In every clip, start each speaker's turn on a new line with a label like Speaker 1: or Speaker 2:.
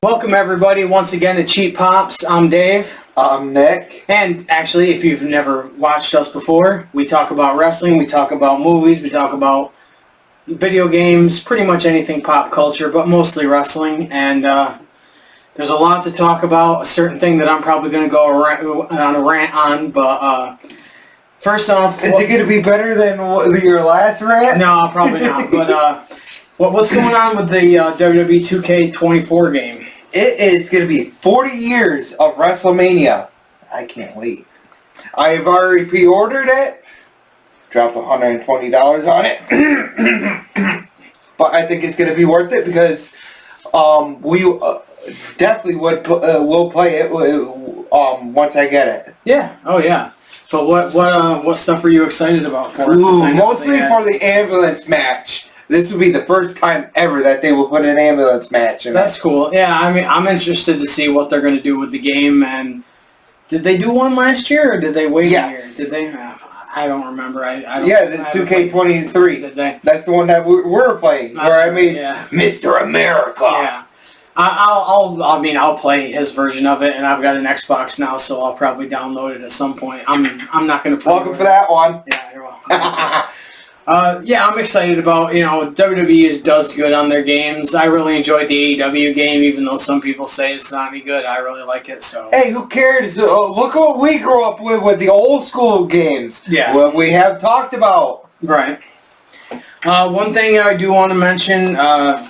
Speaker 1: Welcome everybody once again to Cheap Pops. I'm Dave.
Speaker 2: I'm Nick.
Speaker 1: And actually, if you've never watched us before, we talk about wrestling, we talk about movies, we talk about video games, pretty much anything pop culture, but mostly wrestling. And there's a lot to talk about, a certain thing that I'm probably going to go on a rant on, but first off...
Speaker 2: Is it going to be better than your last rant?
Speaker 1: No, probably not. But what's going on with the WWE 2K24 game?
Speaker 2: It is going to be 40 years of WrestleMania. I can't wait. I have already pre-ordered it. Dropped $120 on it. But I think it's going to be worth it because we definitely will play it once I get it.
Speaker 1: Yeah. Oh, yeah. But what stuff are you excited about for it?
Speaker 2: Mostly for the ambulance match. This will be the first time ever that they will put an ambulance match in.
Speaker 1: That's cool. Yeah, I mean, I'm interested to see what they're going to do with the game. And did they do one last year, or did they wait a year? Did they? I don't remember. I don't.
Speaker 2: Yeah, the 2K23.
Speaker 1: Did they?
Speaker 2: That's the one that we're playing. Where I made Mr. America.
Speaker 1: Yeah. I'll play his version of it, and I've got an Xbox now, so I'll probably download it at some point. I'm not going to play.
Speaker 2: Welcome for that one.
Speaker 1: Yeah, you're welcome. Yeah, I'm excited about, WWE does good on their games. I really enjoyed the AEW game, even though some people say it's not any good. I really like it, so.
Speaker 2: Hey, who cares? Look what we grew up with the old school games.
Speaker 1: Yeah.
Speaker 2: What we have talked about.
Speaker 1: Right. One thing I do want to mention,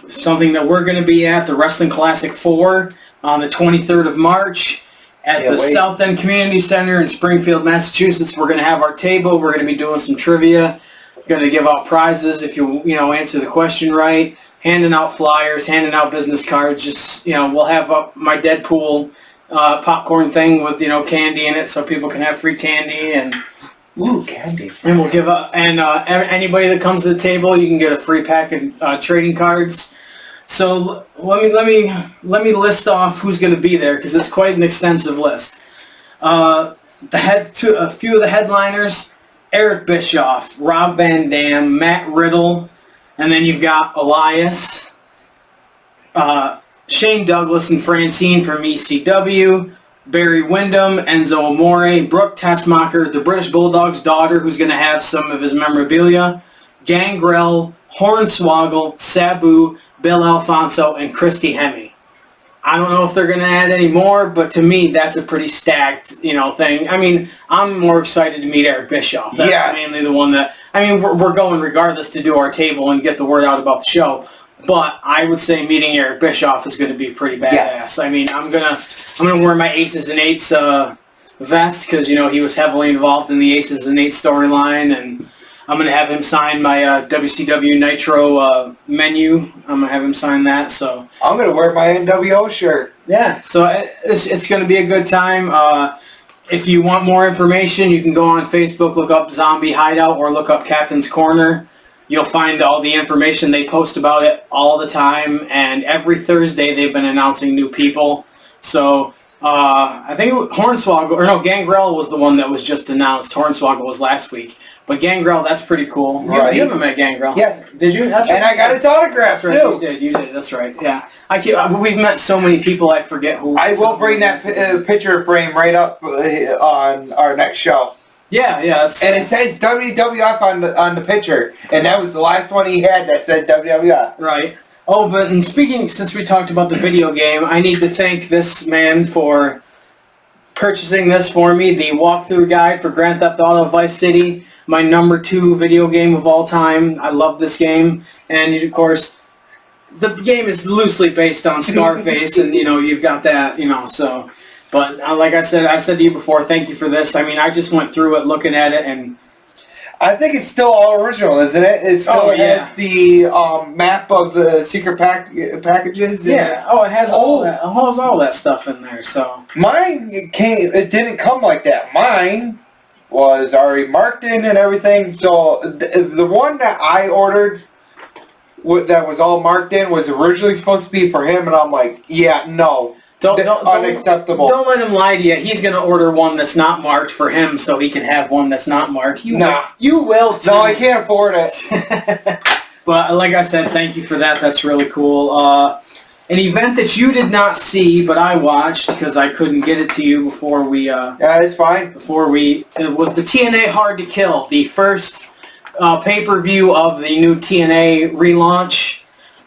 Speaker 1: something that we're going to be at, the Wrestling Classic 4 on the 23rd of March at the South End Community Center in Springfield, Massachusetts. We're going to have our table. We're going to be doing some trivia. Going to give out prizes if you answer the question right, handing out flyers, handing out business cards. Just we'll have up my Deadpool popcorn thing with candy in it, so people can have free candy and
Speaker 2: candy.
Speaker 1: And we'll give up anybody that comes to the table, you can get a free pack of trading cards. So let me list off who's going to be there because it's quite an extensive list. A few of the headliners. Eric Bischoff, Rob Van Dam, Matt Riddle, and then you've got Elias, Shane Douglas and Francine from ECW, Barry Windham, Enzo Amore, Brooke Tessmacher, the British Bulldog's daughter, who's going to have some of his memorabilia, Gangrel, Hornswoggle, Sabu, Bill Alfonso, and Christy Hemme. I don't know if they're going to add any more, but to me, that's a pretty stacked, thing. I mean, I'm more excited to meet Eric Bischoff. That's mainly the one that, we're going regardless to do our table and get the word out about the show. But I would say meeting Eric Bischoff is going to be pretty badass. Yes. I'm gonna wear my Aces and Eights vest because he was heavily involved in the Aces and Eights storyline, and I'm going to have him sign my WCW Nitro menu. I'm going to have him sign that. So
Speaker 2: I'm going to wear my NWO shirt.
Speaker 1: Yeah, so it's going to be a good time. If you want more information, you can go on Facebook, look up Zombie Hideout, or look up Captain's Corner. You'll find all the information. They post about it all the time, and every Thursday they've been announcing new people. So I think Gangrel was the one that was just announced. Hornswoggle was last week. But Gangrel, that's pretty cool.
Speaker 2: Right.
Speaker 1: You haven't met Gangrel.
Speaker 2: Yes.
Speaker 1: Did you? That's right.
Speaker 2: And I got his autograph,
Speaker 1: too. You did. That's right. Yeah. We've met so many people, I forget who.
Speaker 2: I will bring that picture frame right up on our next show.
Speaker 1: Yeah.
Speaker 2: And it says WWF on the picture. And that was the last one he had that said WWF.
Speaker 1: Right. Oh, but since we talked about the video game, I need to thank this man for purchasing this for me, the walkthrough guide for Grand Theft Auto Vice City. My number 2 video game of all time. I love this game. And, of course, the game is loosely based on Scarface, and, you've got that, so. But, like I said to you before, thank you for this. I just went through it, looking at it, and...
Speaker 2: I think it's still all original, isn't it? It still has the map of the secret packages.
Speaker 1: Yeah. It has all that. It has all that stuff in there, so.
Speaker 2: Mine it didn't come like that. Mine was already marked in and everything. So the one that I ordered that was all marked in was originally supposed to be for him, and I'm like, yeah, no. Unacceptable.
Speaker 1: Don't let him lie to you. He's going to order one that's not marked for him so he can have one that's not marked. You will too.
Speaker 2: No, I can't afford it.
Speaker 1: But like I said, thank you for that. That's really cool. An event that you did not see, but I watched because I couldn't get it to you before we.
Speaker 2: Yeah, it's fine.
Speaker 1: It was the TNA Hard to Kill, the first pay-per-view of the new TNA relaunch.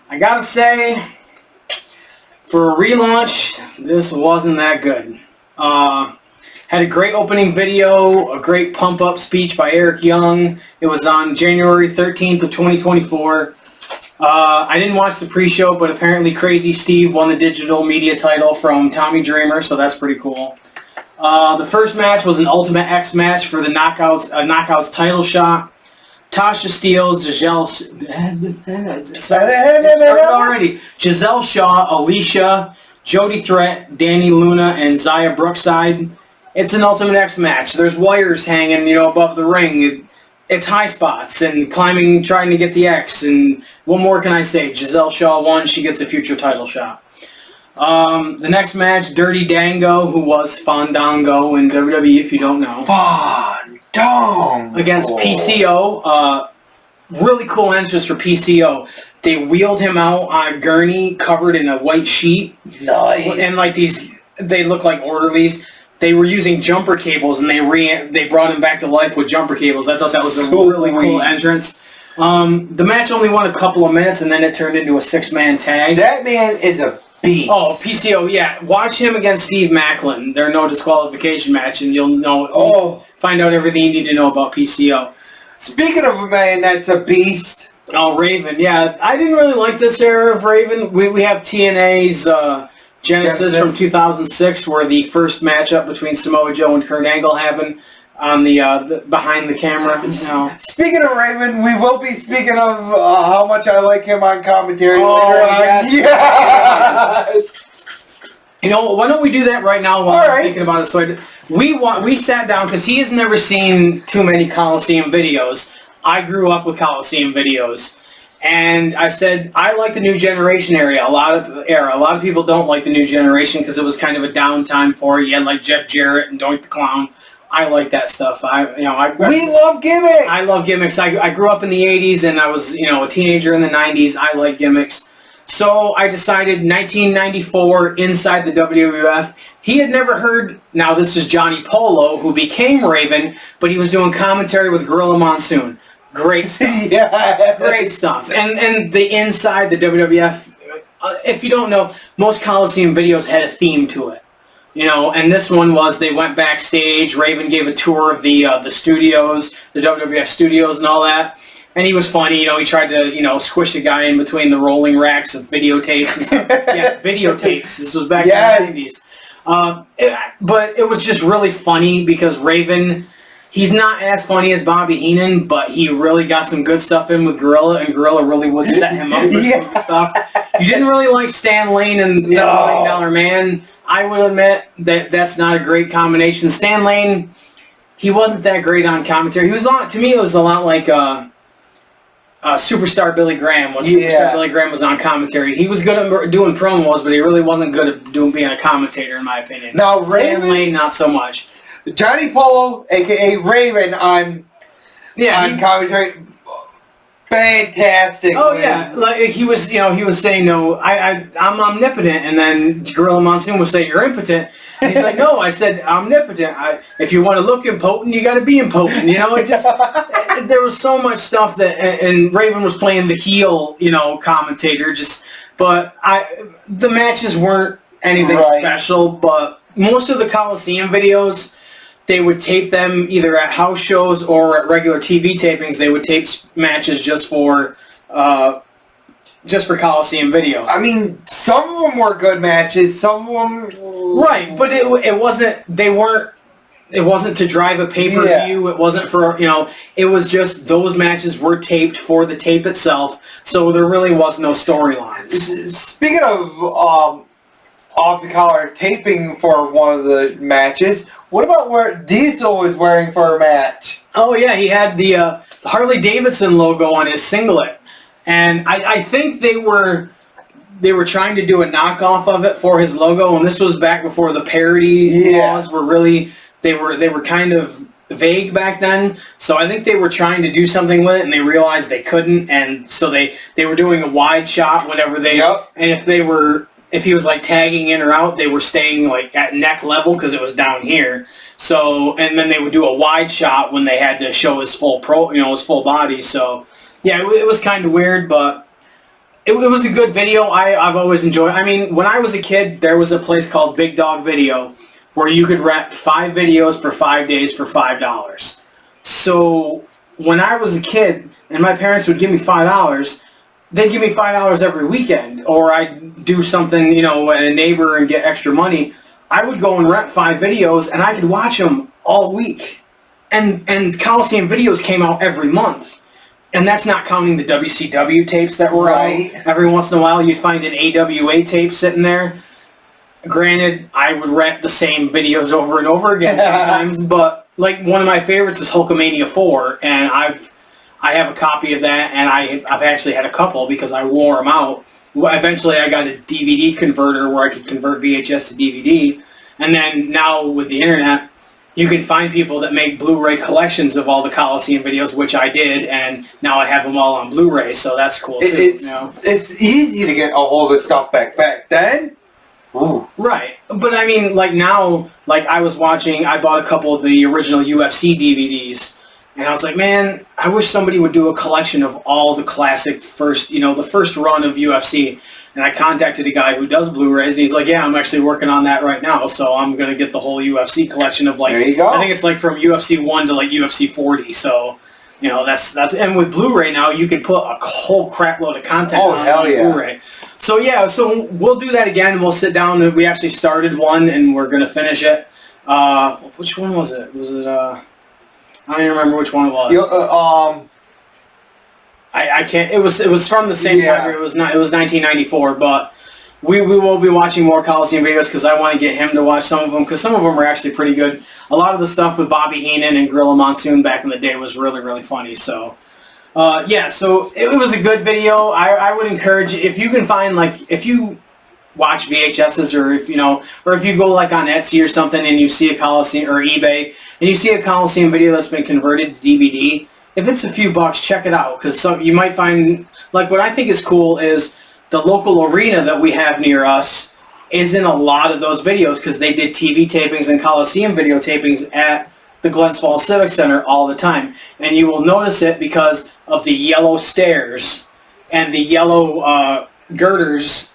Speaker 1: I gotta say, for a relaunch, this wasn't that good. Had a great opening video, a great pump-up speech by Eric Young. It was on January 13th of 2024. I didn't watch the pre-show, but apparently Crazy Steve won the digital media title from Tommy Dreamer, so that's pretty cool. The first match was an Ultimate X match for the Knockouts title shot. Tasha Steelz, Giselle Shaw, Alicia, Jody Threat, Danny Luna, and Xia Brookside. It's an Ultimate X match. There's wires hanging, above the ring. It's high spots and climbing, trying to get the X. And what more can I say? Giselle Shaw won. She gets a future title shot. The next match, Dirty Dango, who was Fandango in WWE, if you don't know.
Speaker 2: Fandango!
Speaker 1: Against PCO. Really cool entrance for PCO. They wheeled him out on a gurney covered in a white sheet.
Speaker 2: Nice.
Speaker 1: And they look like orderlies. They were using jumper cables, and they brought him back to life with jumper cables. I thought that was a really cool entrance. The match only won a couple of minutes, and then it turned into a 6-man tag.
Speaker 2: That man is a beast.
Speaker 1: Oh, PCO, yeah. Watch him against Steve Macklin. They're no disqualification match, and you'll know. Find out everything you need to know about PCO.
Speaker 2: Speaking of a man that's a beast.
Speaker 1: Oh, Raven, yeah. I didn't really like this era of Raven. We have TNA's Genesis from 2006, where the first matchup between Samoa Joe and Kurt Angle happened on the behind the camera.
Speaker 2: Speaking of Raven, we will be speaking of how much I like him on commentary later on.
Speaker 1: Yes. Why don't we do that right now while I'm thinking about it? So we sat down because he has never seen too many Coliseum videos. I grew up with Coliseum videos. And I said, I like the new generation era. A lot of people don't like the new generation because it was kind of a downtime for it. You had like Jeff Jarrett and Doink the Clown. I like that stuff. We
Speaker 2: love gimmicks.
Speaker 1: I love gimmicks. I grew up in the 80s and I was, a teenager in the 90s. I like gimmicks. So I decided 1994 inside the WWF. He had never heard, now this is Johnny Polo, who became Raven, but he was doing commentary with Gorilla Monsoon. Great stuff.
Speaker 2: Yeah.
Speaker 1: Great stuff. And the inside, the WWF, if you don't know, most Coliseum videos had a theme to it. And this one was they went backstage. Raven gave a tour of the studios, the WWF studios and all that. And he was funny. He tried to, squish a guy in between the rolling racks of videotapes and stuff. Yes, videotapes. This was back in the 90s. But it was just really funny because Raven... He's not as funny as Bobby Heenan, but he really got some good stuff in with Gorilla, and Gorilla really would set him up for some good stuff. You didn't really like Stan Lane and the $1 Million Man. I will admit that that's not a great combination. Stan Lane, he wasn't that great on commentary. He was to me, it was a lot like Superstar Billy Graham. When Superstar Billy Graham was on commentary, he was good at doing promos, but he really wasn't good at being a commentator, in my opinion.
Speaker 2: Now,
Speaker 1: Stan Lane, not so much.
Speaker 2: Johnny Polo, a.k.a. Raven, on commentary, fantastic.
Speaker 1: Oh yeah, like he was saying, no, I'm omnipotent, and then Gorilla Monsoon would say, you're impotent. And he's like, no, I said omnipotent. If you want to look impotent, you got to be impotent. It just there was so much stuff that, and Raven was playing the heel, commentator. But the matches weren't anything special. But most of the Coliseum videos, they would tape them either at house shows or at regular TV tapings. They would tape matches just for Coliseum video.
Speaker 2: I mean, some of them were good matches. Some of them,
Speaker 1: right? But it wasn't. It wasn't to drive a pay-per-view. It wasn't for It was just those matches were taped for the tape itself. So there really was no storylines.
Speaker 2: Speaking of off the collar taping for one of the matches. What about what Diesel was wearing for a match?
Speaker 1: Oh yeah, he had the Harley Davidson logo on his singlet, and I think they were trying to do a knockoff of it for his logo, and this was back before the parody laws were really they were kind of vague back then. So I think they were trying to do something with it, and they realized they couldn't, and so they were doing a wide shot whenever they and if they were if he was like tagging in or out, they were staying like at neck level because it was down here. So, and then they would do a wide shot when they had to show his full his full body. So, yeah, it was kind of weird, but it was a good video. I've always enjoyed. I mean, when I was a kid, there was a place called Big Dog Video where you could rent 5 videos for 5 days for $5. So when I was a kid and my parents would give me $5, they'd give me $5 every weekend, or I'd do something, at a neighbor and get extra money. I would go and rent 5 videos and I could watch them all week. And Coliseum videos came out every month. And that's not counting the WCW tapes that were out. Every once in a while you'd find an AWA tape sitting there. Granted, I would rent the same videos over and over again sometimes, but like one of my favorites is Hulkamania 4, and I have a copy of that, and I've actually had a couple because I wore them out. Eventually I got a DVD converter where I could convert VHS to DVD, and then now with the internet, you can find people that make Blu-ray collections of all the Coliseum videos, which I did, and now I have them all on Blu-ray, so that's cool too.
Speaker 2: It's easy to get a hold of stuff back then. Ooh.
Speaker 1: Right, but I mean, like now, like I bought a couple of the original UFC DVDs, and I was like, man, I wish somebody would do a collection of all the classic the first run of UFC. And I contacted a guy who does Blu-rays, and he's like, yeah, I'm actually working on that right now, so I'm going to get the whole UFC collection of like,
Speaker 2: there you go.
Speaker 1: I think it's like from UFC 1 to like UFC 40, so, that's, and with Blu-ray now, you can put a whole crap load of content on Blu-ray. So yeah, so we'll do that again. We'll sit down. We actually started one, and we're going to finish it. Which one was it? Was it, I don't even remember which one it was. I can't. It was from the same time. It was 1994. But we will be watching more Coliseum videos because I want to get him to watch some of them because some of them are actually pretty good. A lot of the stuff with Bobby Heenan and Gorilla Monsoon back in the day was really, really funny. So yeah, so it was a good video. I would encourage, if you can find, like, if you watch VHSs or if you go like on Etsy or something and you see a Coliseum or eBay and you see a Coliseum video that's been converted to DVD. If it's a few bucks, check it out, because you might find, like, what I think is cool is the local arena that we have near us is in a lot of those videos because they did TV tapings and Coliseum video tapings at the Glens Falls Civic Center all the time. And you will notice it because of the yellow stairs and the yellow girders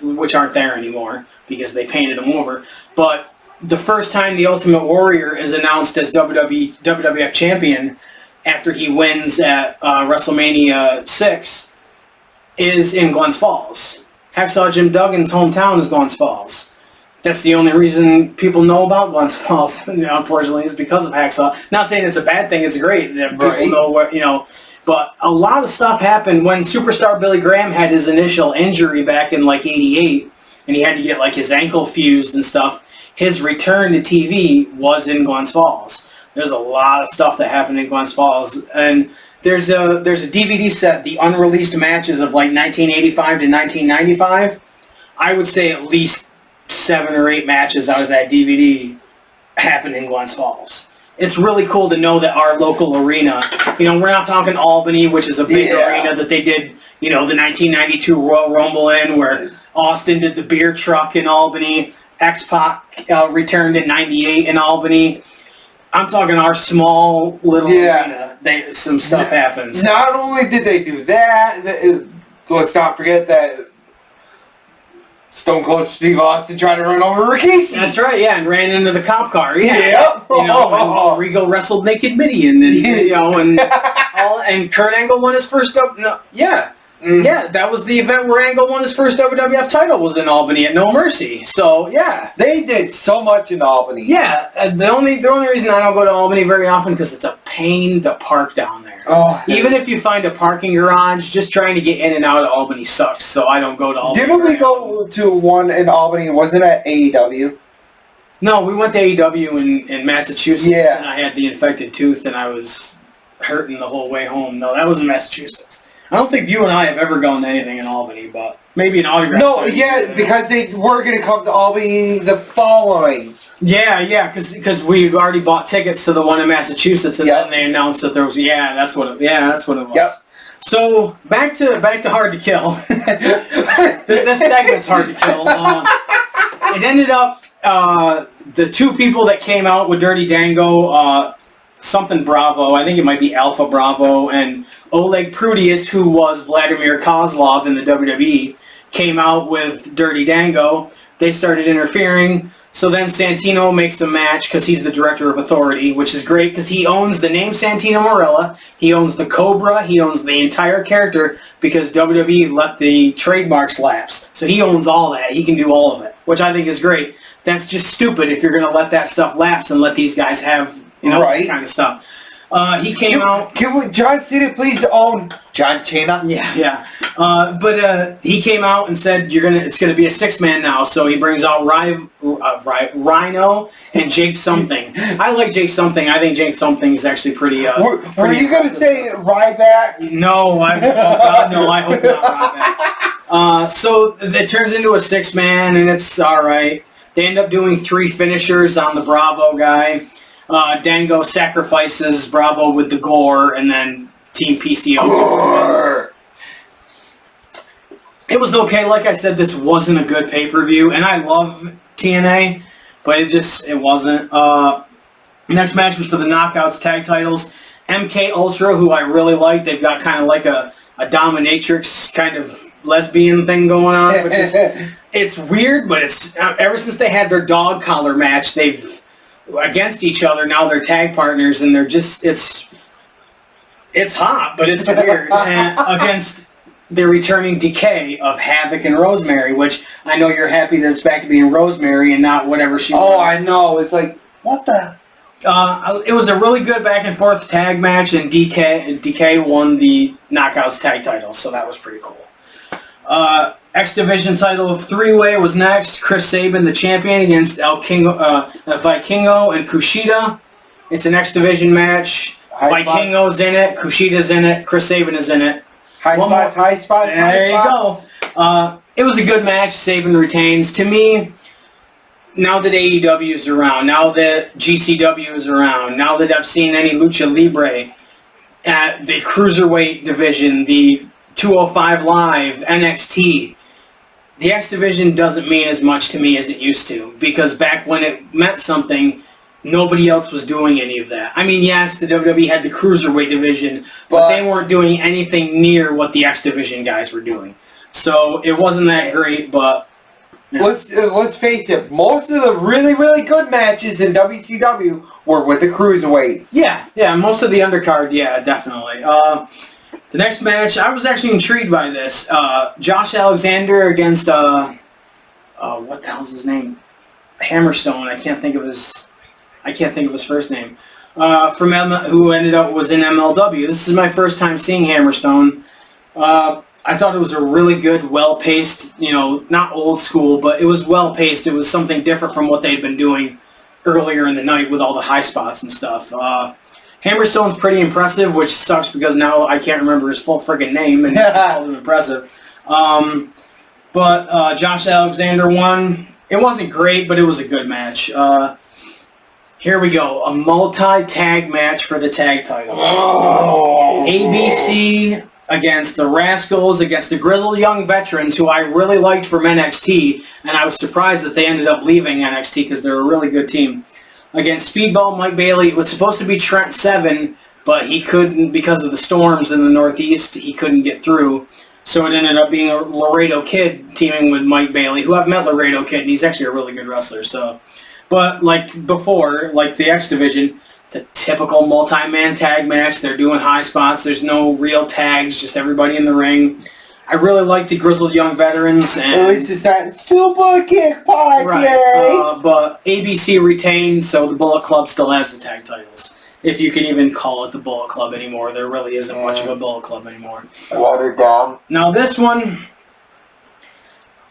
Speaker 1: which aren't there anymore because they painted them over. But the first time the Ultimate Warrior is announced as WWF Champion after he wins at WrestleMania 6 is in Glens Falls. Hacksaw Jim Duggan's hometown is Glens Falls. That's the only reason people know about Glens Falls, unfortunately, is because of Hacksaw. Not saying it's a bad thing, it's great that people know what, but a lot of stuff happened when Superstar Billy Graham had his initial injury back in like 88, and he had to get like his ankle fused and stuff. His return to TV was in Glens Falls. There's a lot of stuff that happened in Glens Falls, and there's a DVD set, the unreleased matches of like 1985 to 1995. I would say at least 7 or 8 matches out of that DVD happened in Glens Falls. It's really cool to know that our local arena, we're not talking Albany, which is a big arena that they did, the 1992 Royal Rumble in, where Austin did the beer truck in Albany. X-Pac returned in 98 in Albany. I'm talking our small little arena. Some stuff happens.
Speaker 2: Not only did they do that, let's not forget that Stone Cold Steve Austin tried to run over Rikishi.
Speaker 1: That's right, and ran into the cop car.
Speaker 2: Yep.
Speaker 1: And Rico wrestled Naked Midian, and Kurt Angle won his first. Yeah, that was the event where Angle won his first WWF title was in Albany at No Mercy. So, yeah.
Speaker 2: They did so much in Albany.
Speaker 1: Yeah, the only reason I don't go to Albany very often because it's a pain to park down there.
Speaker 2: Oh,
Speaker 1: even if you find a parking garage, just trying to get in and out of Albany sucks, so I don't go to Albany.
Speaker 2: Didn't we go to one in Albany? Wasn't it AEW?
Speaker 1: No, we went to AEW in Massachusetts,
Speaker 2: and
Speaker 1: I had the infected tooth, and I was hurting the whole way home. No, that was in Massachusetts. I don't think you and I have ever gone to anything in Albany, but maybe an autograph.
Speaker 2: No, because they were going to come to Albany the following.
Speaker 1: Yeah, because we already bought tickets to the one in Massachusetts, and then they announced that there was. That's what it was.
Speaker 2: Yep.
Speaker 1: So back to Hard to Kill. this segment's Hard to Kill. It ended up the two people that came out with Dirty Dango, something Bravo, I think it might be Alpha Bravo, and Oleg Prudius, who was Vladimir Kozlov in the WWE, came out with Dirty Dango. They started interfering. So then Santino makes a match because he's the director of authority, which is great because he owns the name Santino Marella, he owns the Cobra, he owns the entire character because WWE let the trademarks lapse. So he owns all that. He can do all of it, which I think is great. That's just stupid if you're going to let that stuff lapse and let these guys have, that kind of stuff. He came out.
Speaker 2: Can John Cena please own John Cena?
Speaker 1: Yeah. But he came out and said it's gonna be a 6-man now. So he brings out Rhino and Jake Something. I like Jake Something. I think Jake Something is actually pretty.
Speaker 2: Were you gonna say Ryback?
Speaker 1: No, God, no. I hope not Ryback. So it turns into a 6-man, and it's all right. They end up doing 3 finishers on the Bravo guy. Dango sacrifices Bravo with the gore, and then Team PCO gets it was okay. Like I said, this wasn't a good pay-per-view, and I love TNA, but it wasn't. Next match was for the Knockouts tag titles. MK Ultra, who I really like, they've got kind of like a dominatrix kind of lesbian thing going on, which is it's weird, but it's ever since they had their dog collar match, they've against each other. Now they're tag partners, and they're just it's hot, but it's weird. And against the returning Decay of Havoc and Rosemary, which I know you're happy that it's back to being Rosemary and not whatever she was.
Speaker 2: Oh, I know. It's like, what the?
Speaker 1: It was a really good back and forth tag match, and Decay won the Knockouts tag title, so that was pretty cool. X Division title of 3-way was next. Chris Sabin, the champion, against Vikingo and Kushida. It's an X Division match. Vikingo's in it. Kushida's in it. Chris Sabin is in it.
Speaker 2: High spots.
Speaker 1: There you go. It was a good match. Sabin retains. To me, now that AEW is around, now that GCW is around, now that I've seen any Lucha Libre at the Cruiserweight division, the 205 Live, NXT, the X Division doesn't mean as much to me as it used to, because back when it meant something, nobody else was doing any of that. I mean, yes, the WWE had the Cruiserweight division, but they weren't doing anything near what the X Division guys were doing. So it wasn't that great, but...
Speaker 2: Yeah. Let's face it, most of the really, really good matches in WCW were with the Cruiserweights.
Speaker 1: Yeah, most of the undercard, yeah, definitely. The next match, I was actually intrigued by this. Josh Alexander against, what the hell's his name? Hammerstone. I can't think of his first name. Who was in MLW. This is my first time seeing Hammerstone. I thought it was a really good, well-paced, not old school, but it was well-paced. It was something different from what they'd been doing earlier in the night with all the high spots and stuff. Hammerstone's pretty impressive, which sucks because now I can't remember his full friggin' name and call him impressive. But Josh Alexander won. It wasn't great, but it was a good match. Here we go. A multi-tag match for the tag titles.
Speaker 2: Oh.
Speaker 1: ABC against the Rascals, against the Grizzled Young Veterans, who I really liked from NXT, and I was surprised that they ended up leaving NXT because they're a really good team. Against Speedball Mike Bailey, it was supposed to be Trent Seven, but he couldn't, because of the storms in the Northeast, he couldn't get through. So it ended up being a Laredo Kid teaming with Mike Bailey, who I've met Laredo Kid, and he's actually a really good wrestler. So, but like before, like the X Division, it's a typical multi-man tag match. They're doing high spots. There's no real tags, just everybody in the ring. I really like the Grizzled Young Veterans. And
Speaker 2: at least it's not Super Kick Party.
Speaker 1: Right, but ABC retained, so the Bullet Club still has the tag titles. If you can even call it the Bullet Club anymore. There really isn't much of a Bullet Club anymore.
Speaker 2: Watered down.
Speaker 1: Now this one,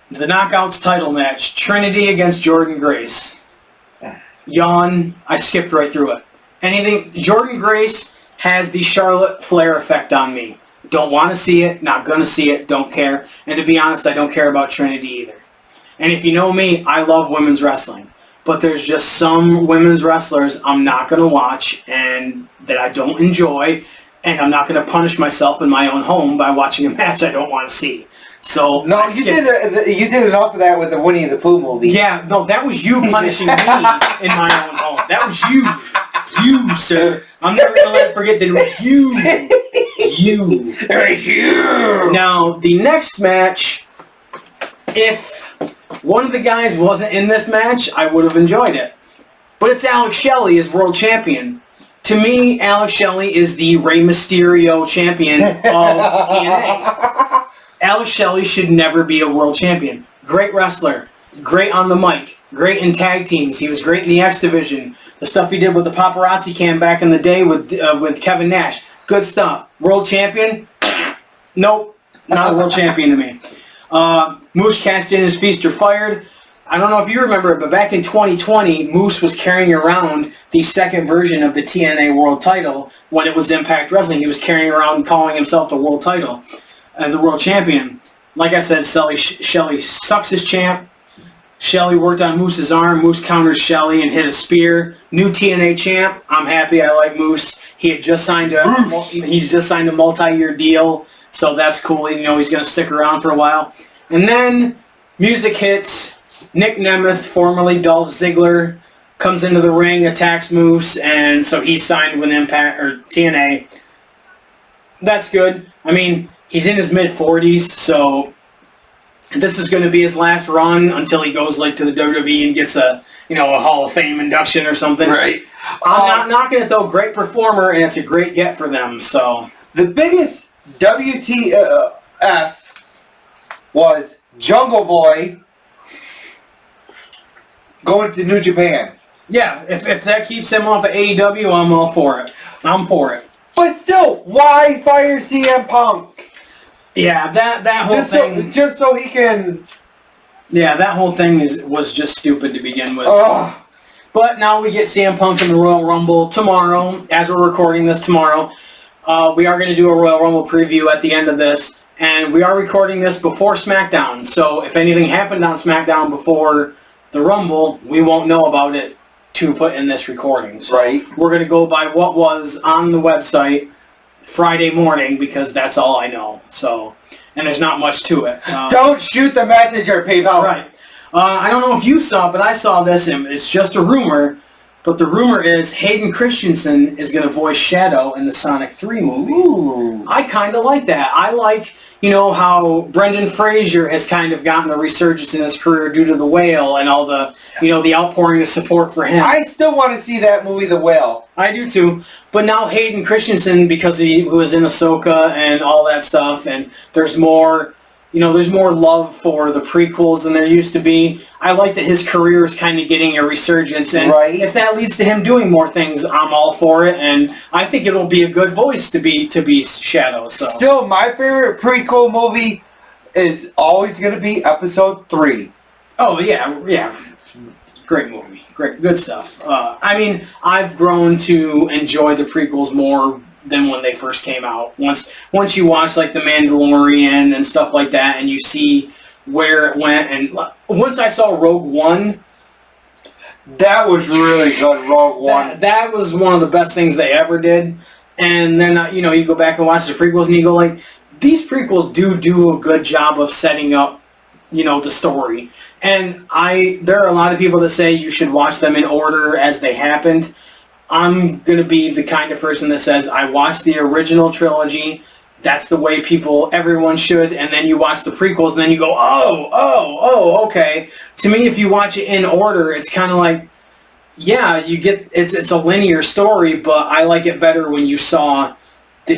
Speaker 1: the Knockouts title match, Trinity against Jordynne Grace. Yawn, I skipped right through it. Jordynne Grace has the Charlotte Flair effect on me. Don't want to see it, not going to see it, don't care. And to be honest, I don't care about Trinity either. And if you know me, I love women's wrestling. But there's just some women's wrestlers I'm not going to watch and that I don't enjoy. and I'm not going to punish myself in my own home by watching a match I don't want to see. So
Speaker 2: no, you did enough of that with the Winnie the Pooh movie.
Speaker 1: Yeah, no, that was you punishing me in my own home. That was you, sir. I'm never going to let it forget that it was you.
Speaker 2: It was you.
Speaker 1: Now, the next match, if one of the guys wasn't in this match, I would have enjoyed it. But it's Alex Shelley as world champion. To me, Alex Shelley is the Rey Mysterio champion of TNA. Alex Shelley should never be a world champion. Great wrestler. Great on the mic. Great in tag teams. He was great in the X Division. The stuff he did with the paparazzi cam back in the day with Kevin Nash. Good stuff. World champion? Nope. Not a world champion to me. Moose cast in his feast or fired. I don't know if you remember it, but back in 2020, Moose was carrying around the second version of the TNA World Title when it was Impact Wrestling. He was carrying around calling himself the World Title and the World Champion. Like I said, Shelley sucks as champ. Shelley worked on Moose's arm. Moose counters Shelley and hit a spear. New TNA champ. I'm happy. I like Moose. He's just signed a multi-year deal, so that's cool. You know, he's going to stick around for a while. And then music hits. Nick Nemeth, formerly Dolph Ziggler, comes into the ring, attacks Moose, and so he's signed with Impact or TNA. That's good. I mean, he's in his mid-40s, so this is going to be his last run until he goes like to the WWE and gets a Hall of Fame induction or something.
Speaker 2: Right.
Speaker 1: I'm not knocking it though. Great performer, and it's a great get for them. So
Speaker 2: the biggest WTF was Jungle Boy going to New Japan.
Speaker 1: Yeah, if that keeps him off of AEW, I'm all for it. I'm for it.
Speaker 2: But still, why fire CM Punk?
Speaker 1: Yeah, that whole thing.
Speaker 2: Just so he can.
Speaker 1: Yeah, that whole thing was just stupid to begin with.
Speaker 2: Ugh.
Speaker 1: But now we get CM Punk in the Royal Rumble tomorrow. As we're recording this tomorrow, we are going to do a Royal Rumble preview at the end of this, and we are recording this before SmackDown. So if anything happened on SmackDown before the Rumble, we won't know about it to put in this recording. So
Speaker 2: right.
Speaker 1: We're going to go by what was on the website Friday morning because that's all I know. So, and there's not much to it.
Speaker 2: Don't shoot the messenger, people.
Speaker 1: Right. I don't know if you saw, but I saw this, and it's just a rumor. But the rumor is Hayden Christensen is going to voice Shadow in the Sonic 3 movie.
Speaker 2: Ooh.
Speaker 1: I kind of like that. I like, how Brendan Fraser has kind of gotten a resurgence in his career due to The Whale and all the, the outpouring of support for him.
Speaker 2: I still want to see that movie, The Whale.
Speaker 1: I do too. But now Hayden Christensen, because he was in Ahsoka and all that stuff, and there's more... there's more love for the prequels than there used to be. I like that his career is kind of getting a resurgence, and if that leads to him doing more things, I'm all for it, and I think it'll be a good voice to be Shadow. So.
Speaker 2: Still, my favorite prequel movie is always going to be Episode 3.
Speaker 1: Oh, yeah. Great movie. Good stuff. I've grown to enjoy the prequels more than when they first came out. Once you watch like The Mandalorian and stuff like that, and you see where it went, and once I saw Rogue One,
Speaker 2: that was really good. Rogue One.
Speaker 1: That was one of the best things they ever did. And then you go back and watch the prequels, and you go like, these prequels do a good job of setting up the story. And there are a lot of people that say you should watch them in order as they happened. I'm going to be the kind of person that says, I watched the original trilogy, that's the way everyone should, and then you watch the prequels, and then you go, oh, okay. To me, if you watch it in order, it's kind of like, yeah, it's a linear story, but I like it better when you saw the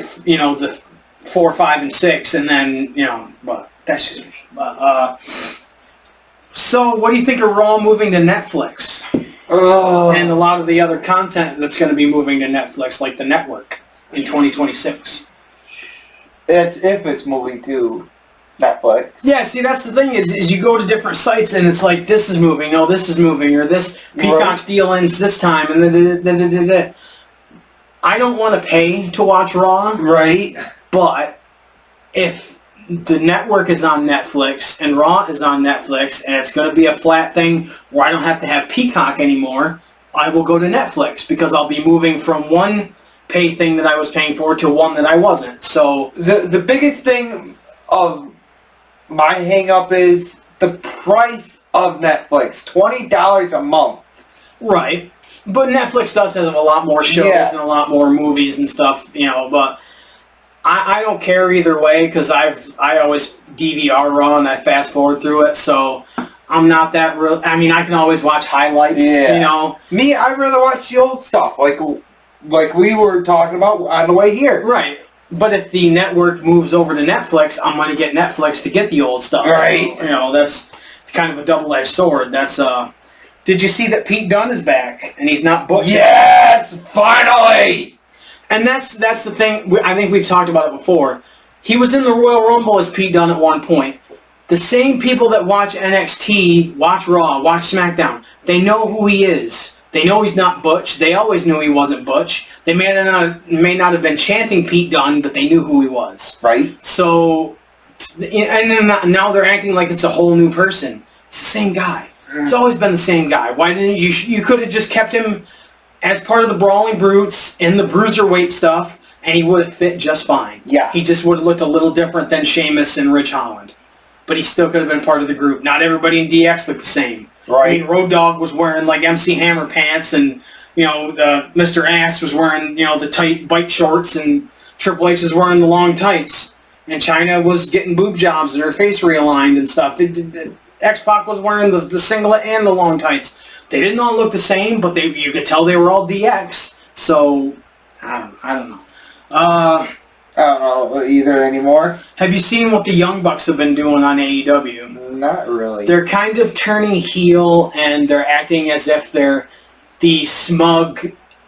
Speaker 1: 4, 5, and 6, and then, but that's just me. But, so what do you think of Raw moving to Netflix? And a lot of the other content that's going to be moving to Netflix, like the network, in 2026.
Speaker 2: It's if it's moving to Netflix.
Speaker 1: Yeah, see, that's the thing is you go to different sites and it's like, this is moving, no, this is moving, or this Peacock's deal ends this time, and I don't want to pay to watch Raw.
Speaker 2: Right.
Speaker 1: But if the network is on Netflix and Raw is on Netflix and it's going to be a flat thing where I don't have to have Peacock anymore, I will go to Netflix because I'll be moving from one pay thing that I was paying for to one that I wasn't. So
Speaker 2: the biggest thing of my hang-up is the price of Netflix. $20 a month.
Speaker 1: right, but Netflix does have a lot more shows and a lot more movies and stuff, but I don't care either way because I always DVR Raw and I fast forward through it, so I'm not that real. I mean, I can always watch highlights,
Speaker 2: Me, I'd rather watch the old stuff, like we were talking about on the way here.
Speaker 1: Right. But if the network moves over to Netflix, I'm going to get Netflix to get the old stuff.
Speaker 2: Right.
Speaker 1: So, that's kind of a double-edged sword. That's Did you see that Pete Dunne is back and he's not booked?
Speaker 2: Yes, finally.
Speaker 1: And that's the thing. I think we've talked about it before. He was in the Royal Rumble as Pete Dunne at one point. The same people that watch NXT, watch Raw, watch SmackDown, they know who he is. They know he's not Butch. They always knew he wasn't Butch. They may not have been chanting Pete Dunne, but they knew who he was.
Speaker 2: Right.
Speaker 1: So, and then now they're acting like it's a whole new person. It's the same guy. It's always been the same guy. Why didn't you could have just kept him as part of the Brawling Brutes in the Bruiserweight stuff, and he would have fit just fine.
Speaker 2: Yeah.
Speaker 1: He just would have looked a little different than Sheamus and Rich Holland. But he still could have been part of the group. Not everybody in DX looked the same.
Speaker 2: Right.
Speaker 1: I mean, Road Dogg was wearing like MC Hammer pants, and Mr. Ass was wearing the tight bike shorts, and Triple H was wearing the long tights, and Chyna was getting boob jobs and her face realigned and stuff. X-Pac was wearing the singlet and the long tights. They didn't all look the same, but you could tell they were all DX. So I don't know.
Speaker 2: I don't know either anymore.
Speaker 1: Have you seen what the Young Bucks have been doing on AEW?
Speaker 2: Not really.
Speaker 1: They're kind of turning heel, and they're acting as if they're the smug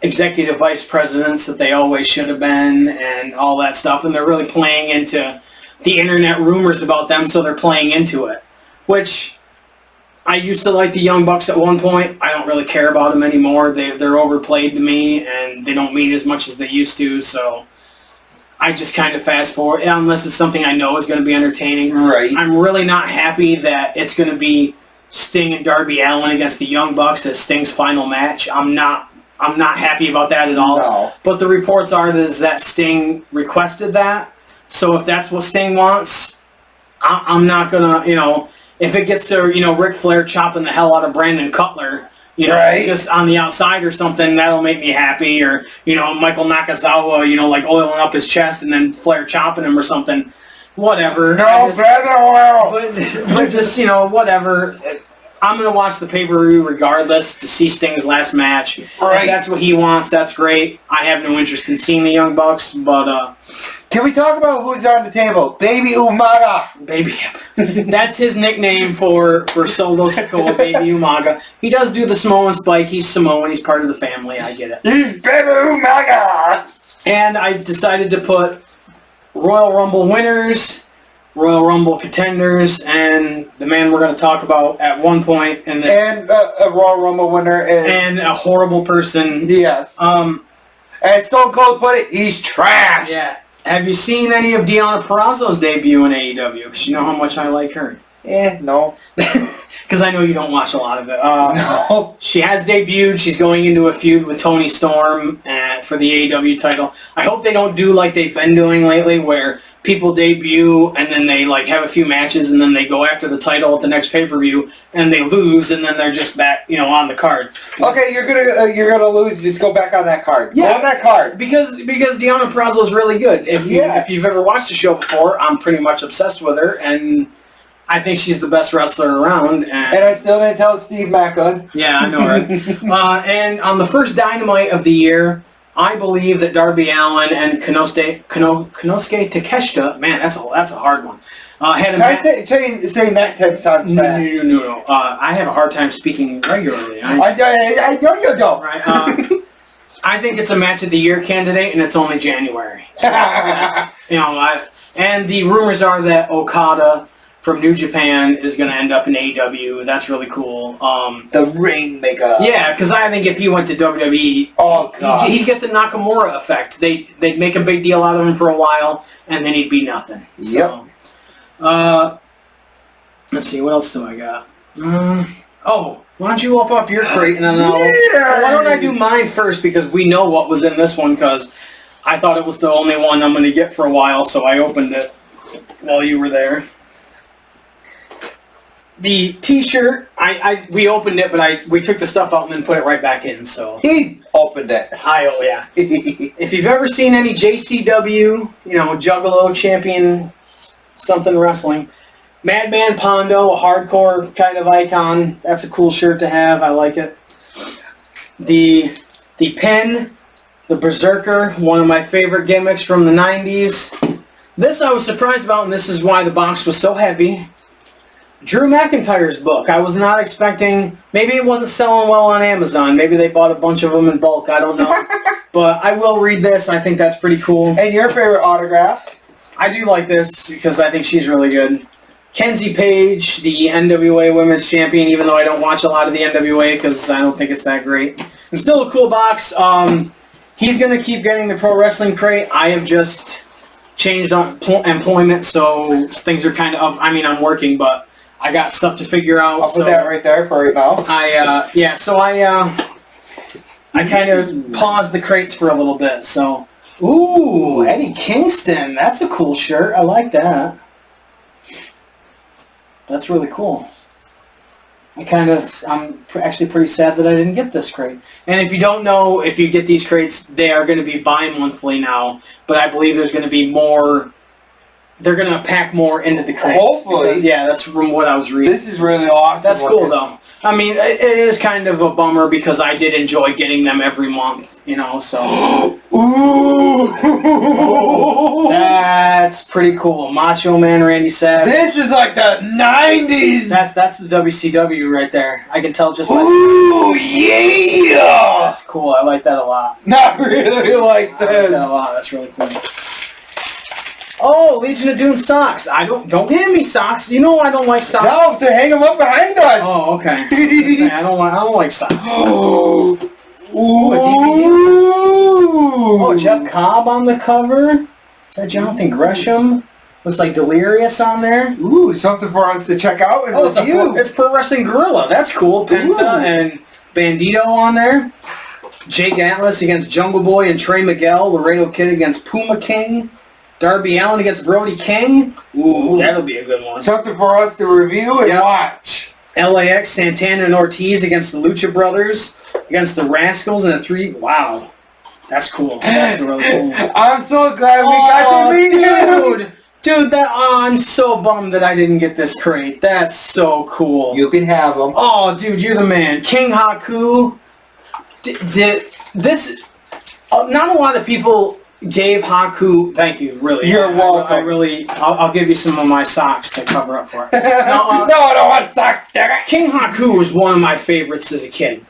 Speaker 1: executive vice presidents that they always should have been, and all that stuff. And they're really playing into the internet rumors about them, so they're playing into it. Which, I used to like the Young Bucks at one point. I don't really care about them anymore. They're overplayed to me, and they don't mean as much as they used to, so I just kind of fast forward, unless it's something I know is going to be entertaining.
Speaker 2: Right.
Speaker 1: I'm really not happy that it's going to be Sting and Darby Allin against the Young Bucks as Sting's final match. I'm not happy about that at all.
Speaker 2: No.
Speaker 1: But the reports are that Sting requested that. So if that's what Sting wants, I'm not going to, if it gets to, Ric Flair chopping the hell out of Brandon Cutler,
Speaker 2: right.
Speaker 1: Just on the outside or something, that'll make me happy. Or, Michael Nakazawa, like oiling up his chest and then Flair chopping him or something. Whatever.
Speaker 2: No better oil.
Speaker 1: But just, whatever. I'm going to watch the pay-per-view regardless to see Sting's last match.
Speaker 2: Right.
Speaker 1: If that's what he wants, that's great. I have no interest in seeing the Young Bucks, but
Speaker 2: can we talk about who's on the table? Baby Umaga.
Speaker 1: Baby. That's his nickname for Solo Sikoa, Baby Umaga. He does do the Samoan spike. He's Samoan. He's part of the family. I get it.
Speaker 2: He's Baby Umaga.
Speaker 1: And I decided to put Royal Rumble winners, Royal Rumble contenders, and the man we're going to talk about at one point. And
Speaker 2: a Royal Rumble winner.
Speaker 1: And a horrible person.
Speaker 2: Yes.
Speaker 1: And
Speaker 2: Stone Cold put it, he's trash.
Speaker 1: Yeah. Have you seen any of Deonna Purrazzo's debut in AEW? Because you know how much I like her.
Speaker 2: No.
Speaker 1: Because I know you don't watch a lot of it.
Speaker 2: No.
Speaker 1: She has debuted. She's going into a feud with Toni Storm for the AEW title. I hope they don't do like they've been doing lately, where people debut and then they like have a few matches and then they go after the title at the next pay-per-view and they lose and then they're just back, on the card.
Speaker 2: Okay, you're gonna lose. Just go back on that card.
Speaker 1: Yeah,
Speaker 2: go on that card
Speaker 1: because Deonna Purrazzo is really good. If you've ever watched the show before, I'm pretty much obsessed with her, and I think she's the best wrestler around. And
Speaker 2: I still didn't tell Steve Macklin.
Speaker 1: Yeah, I know, right? And on the first Dynamite of the year, I believe that Darby Allin and Konosuke Takeshita, man, that's a hard one.
Speaker 2: Say that 10 times fast.
Speaker 1: No. I have a hard time speaking regularly.
Speaker 2: I know you don't.
Speaker 1: Right. I think it's a match of the year candidate, and it's only January. So and the rumors are that Okada from New Japan is going to end up in AEW. That's really cool.
Speaker 2: The Rainmaker.
Speaker 1: Yeah, because I think if he went to WWE,
Speaker 2: oh god,
Speaker 1: he'd get the Nakamura effect. They'd make a big deal out of him for a while, and then he'd be nothing. So,
Speaker 2: yep.
Speaker 1: Let's see, what else do I got? Oh, why don't you open up your crate and then why don't I do mine first because we know what was in this one because I thought it was the only one I'm going to get for a while, so I opened it while you were there. The T-shirt, we opened it, but we took the stuff out and then put it right back in. So
Speaker 2: he opened it.
Speaker 1: Oh yeah. If you've ever seen any JCW, Juggalo Champion something wrestling, Madman Pondo, a hardcore kind of icon. That's a cool shirt to have. I like it. The pen, the Berserker, one of my favorite gimmicks from the 90s. This I was surprised about, and this is why the box was so heavy. Drew McIntyre's book. I was not expecting... Maybe it wasn't selling well on Amazon. Maybe they bought a bunch of them in bulk. I don't know. But I will read this. I think that's pretty cool.
Speaker 2: And your favorite autograph?
Speaker 1: I do like this because I think she's really good. Kenzie Page, the NWA Women's Champion, even though I don't watch a lot of the NWA because I don't think it's that great. It's still a cool box. He's going to keep getting the Pro Wrestling Crate. I have just changed on employment, so things are kind of up. I mean, I'm working, but I got stuff to figure out.
Speaker 2: I'll put that right there for right now.
Speaker 1: I kind of paused the crates for a little bit. So, ooh, Eddie Kingston. That's a cool shirt. I like that. That's really cool. I'm actually pretty sad that I didn't get this crate. And if you don't know, if you get these crates, they are going to be bi-monthly now. But I believe there's going to be more. They're going to pack more into the crates.
Speaker 2: Hopefully.
Speaker 1: Yeah, that's from what I was reading.
Speaker 2: This is really awesome.
Speaker 1: That's cool, though. I mean, it is kind of a bummer because I did enjoy getting them every month, so.
Speaker 2: Ooh!
Speaker 1: That's pretty cool. Macho Man Randy Savage.
Speaker 2: This is like the 90s!
Speaker 1: That's the WCW right there. I can tell just by...
Speaker 2: Ooh, yeah!
Speaker 1: That's cool. I like that a lot.
Speaker 2: Not really like this.
Speaker 1: I like that a lot. That's really cool. Oh, Legion of Doom socks. Don't hand me socks. You know I don't like socks.
Speaker 2: No, to hang them up behind us.
Speaker 1: Oh, okay. I don't like socks.
Speaker 2: Ooh,
Speaker 1: a DVD. Oh, Jeff Cobb on the cover. Is that Jonathan Gresham? Looks like Delirious on there.
Speaker 2: Ooh, something for us to check out and review.
Speaker 1: It's Pro Wrestling Guerrilla. That's cool. Penta and Bandito on there. Jake Atlas against Jungle Boy and Trey Miguel. Laredo Kid against Puma King. Darby Allin against Brody King. Ooh, that'll be a good one.
Speaker 2: Something for us to review and watch.
Speaker 1: LAX, Santana and Ortiz against the Lucha Brothers, against the Rascals in a 3. Wow. That's cool. That's really cool.
Speaker 2: I'm so glad we got to meet you.
Speaker 1: Dude, I'm so bummed that I didn't get this crate. That's so cool.
Speaker 2: You can have them.
Speaker 1: Oh, dude, you're the man. King Haku. Not a lot of people gave Haku. Thank you, really.
Speaker 2: You're welcome.
Speaker 1: I'll give you some of my socks to cover up for it.
Speaker 2: No, I don't want socks, damn it.
Speaker 1: King Haku was one of my favorites as a kid.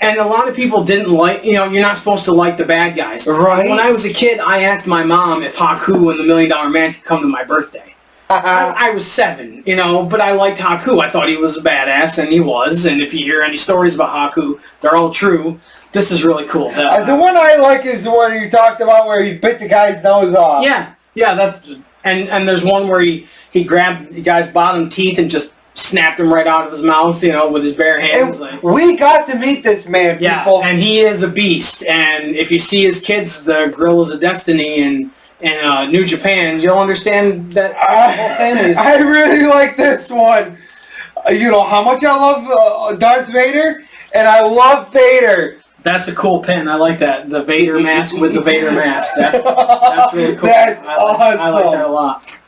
Speaker 1: And a lot of people didn't like, you're not supposed to like the bad guys.
Speaker 2: Right.
Speaker 1: When I was a kid, I asked my mom if Haku and the $1 Million Man could come to my birthday. I was 7, but I liked Haku. I thought he was a badass, and he was. And if you hear any stories about Haku, they're all true. This is really cool.
Speaker 2: The one I like is the one you talked about where he bit the guy's nose off.
Speaker 1: Yeah, that's and there's one where he grabbed the guy's bottom teeth and just snapped him right out of his mouth, with his bare hands.
Speaker 2: We got to meet this man, people.
Speaker 1: Yeah, and he is a beast. And if you see his kids, the Gorillas of Destiny and New Japan, you'll understand that the whole family is...
Speaker 2: I really like this one. You know how much I love Darth Vader, and I love Vader.
Speaker 1: That's a cool pin. I like that. The Vader mask with the Vader mask. That's really cool.
Speaker 2: That's awesome.
Speaker 1: I like that a lot.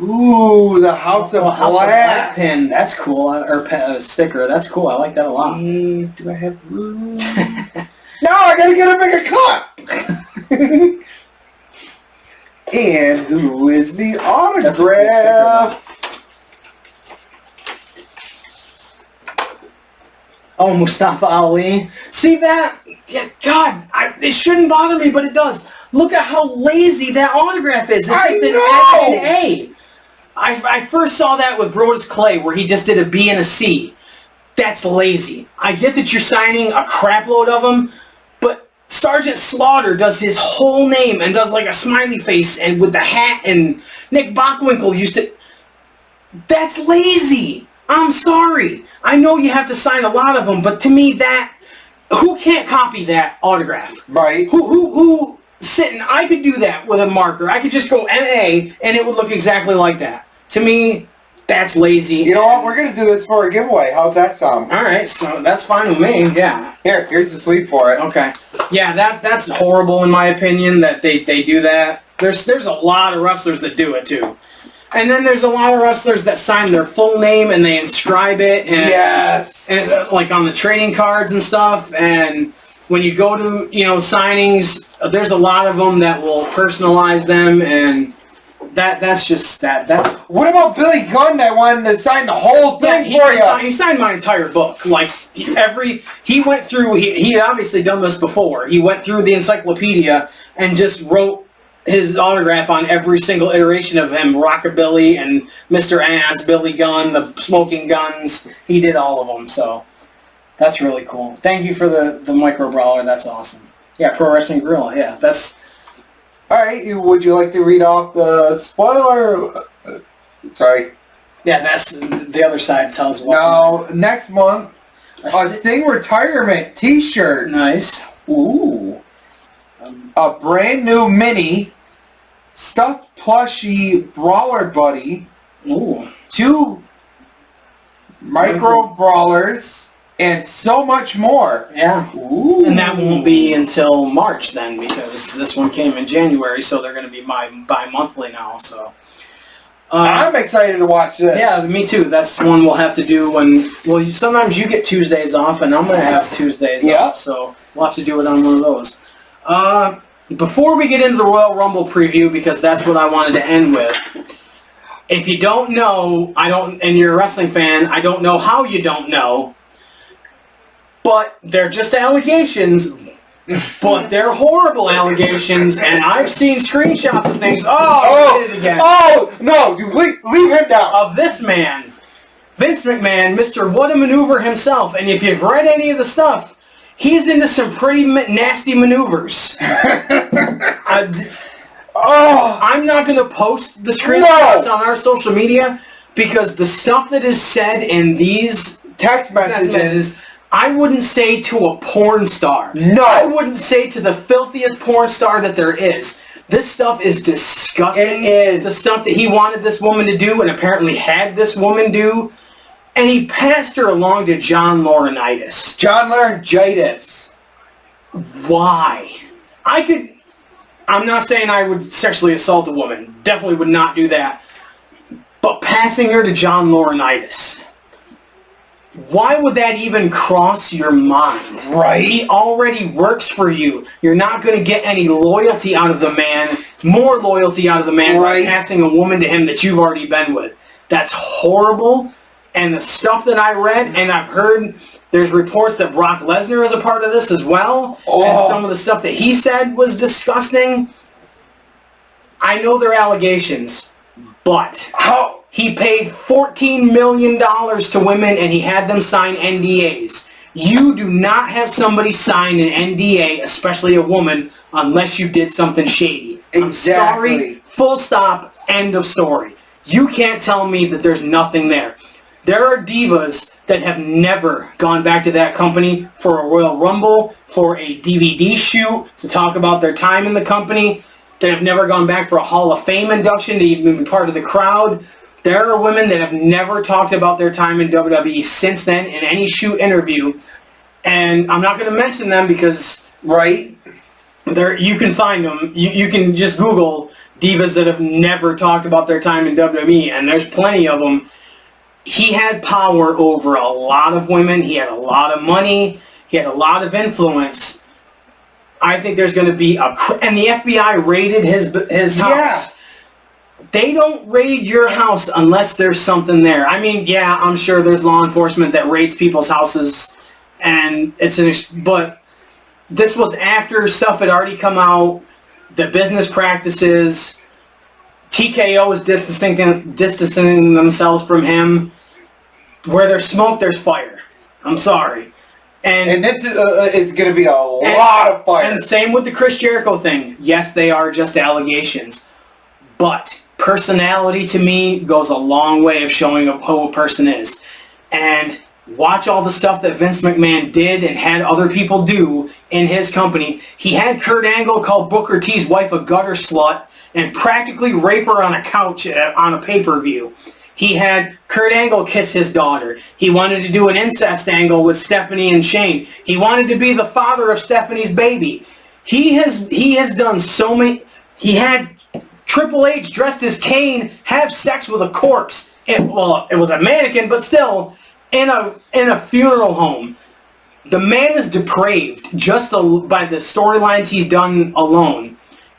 Speaker 2: Ooh, the House of Black
Speaker 1: pin. That's cool. Or sticker. That's cool. I like that a lot.
Speaker 2: Do I have room? No, I gotta get a bigger cup. And who is the autograph?
Speaker 1: Oh, Mustafa Ali. See that? Yeah, God, it shouldn't bother me, but it does. Look at how lazy that autograph is. It's just an F and A. I first saw that with Brodus Clay, where he just did a B and a C. That's lazy. I get that you're signing a crap load of them, but Sergeant Slaughter does his whole name and does like a smiley face and with the hat, and Nick Bockwinkel used to... That's lazy. I'm sorry. I know you have to sign a lot of them, but to me who can't copy that autograph?
Speaker 2: Right.
Speaker 1: Who sitting? I could do that with a marker. I could just go MA and it would look exactly like that. To me, that's lazy.
Speaker 2: You know what? We're going to do this for a giveaway. How's that sound?
Speaker 1: All right, so that's fine with me, yeah.
Speaker 2: Here's the sleeve for it.
Speaker 1: Okay. Yeah, that's horrible in my opinion that they do that. There's a lot of wrestlers that do it too. And then there's a lot of wrestlers that sign their full name and they inscribe it and,
Speaker 2: yes.
Speaker 1: And like on the trading cards and stuff. And when you go to, signings, there's a lot of them that will personalize them, and that's just that. That's
Speaker 2: what about Billy Gunn that wanted to sign the whole thing for you?
Speaker 1: He signed my entire book. Like he went through. He had obviously done this before. He went through the encyclopedia and just wrote his autograph on every single iteration of him, Rockabilly and Mr. Ass, Billy Gunn, the Smoking Guns. He did all of them. So that's really cool. Thank you for the micro brawler. That's awesome. Yeah, Pro Wrestling Grill. Yeah, that's.
Speaker 2: All right, would you like to read off the spoiler? Sorry.
Speaker 1: Yeah, that's the other side tells what's
Speaker 2: now, next month, a Sting retirement T-shirt.
Speaker 1: Nice. Ooh.
Speaker 2: A brand new mini stuffed plushie brawler buddy.
Speaker 1: Ooh.
Speaker 2: 2 micro brawlers. And so much more.
Speaker 1: Yeah. Ooh. And that won't be until March then, because this one came in January, so they're going to be bi-monthly now. So
Speaker 2: I'm excited to watch this.
Speaker 1: Yeah, me too. That's one we'll have to do when. Well, sometimes you get Tuesdays off, and I'm going to have Tuesdays off, so we'll have to do it on one of those. Before we get into the Royal Rumble preview, because that's what I wanted to end with. If you don't know, and you're a wrestling fan, I don't know how you don't know. But they're just allegations, but they're horrible allegations, and I've seen screenshots of things. I did it again.
Speaker 2: Oh, no, you leave him down.
Speaker 1: Of this man, Vince McMahon, Mr. What a Maneuver himself, and if you've read any of the stuff, he's into some pretty nasty maneuvers. I'm not going to post the screenshots on our social media, because the stuff that is said in these
Speaker 2: text messages
Speaker 1: I wouldn't say to a porn star.
Speaker 2: No.
Speaker 1: I wouldn't say to the filthiest porn star that there is. This stuff is disgusting.
Speaker 2: It is.
Speaker 1: The stuff that he wanted this woman to do and apparently had this woman do. And he passed her along to John Laurinaitis.
Speaker 2: John Laurinaitis.
Speaker 1: Why? I'm not saying I would sexually assault a woman. Definitely would not do that. But passing her to John Laurinaitis. Why would that even cross your mind?
Speaker 2: Right.
Speaker 1: He already works for you. You're not going to get any loyalty out of the man, more loyalty out of the man by passing a woman to him that you've already been with. That's horrible. And the stuff that I read, and I've heard, there's reports that Brock Lesnar is a part of this as well. And some of the stuff that he said was disgusting. I know they're allegations, but he paid $14 million to women and he had them sign NDAs. You do not have somebody sign an NDA, especially a woman, unless you did something shady.
Speaker 2: Exactly.
Speaker 1: I'm sorry, full stop, end of story. You can't tell me that there's nothing there. There are divas that have never gone back to that company for a Royal Rumble, for a DVD shoot, to talk about their time in the company, that have never gone back for a Hall of Fame induction to even be part of the crowd. There are women that have never talked about their time in WWE since then in any shoot interview. And I'm not going to mention them because you can find them. You can just Google divas that have never talked about their time in WWE, and there's plenty of them. He had power over a lot of women. He had a lot of money. He had a lot of influence. I think there's going to be and the FBI raided his house. They don't raid your house unless there's something there. I mean, yeah, I'm sure there's law enforcement that raids people's houses, and but this was after stuff had already come out, the business practices. TKO is distancing themselves from him. Where there's smoke, there's fire. I'm sorry.
Speaker 2: And this is going to be a lot of fire.
Speaker 1: And same with the Chris Jericho thing. Yes, they are just allegations. But personality to me goes a long way of showing who a person is. and watch all the stuff that Vince McMahon did and had other people do in his company. He had Kurt Angle call Booker T's wife a gutter slut and practically rape her on a couch on a pay-per-view. He had Kurt Angle kiss his daughter. He wanted to do an incest angle with Stephanie and Shane. He wanted to be the father of Stephanie's baby. He has done so many. He had Triple H dressed as Kane have sex with a corpse. It was a mannequin, but still, in a funeral home. The man is depraved just by the storylines he's done alone.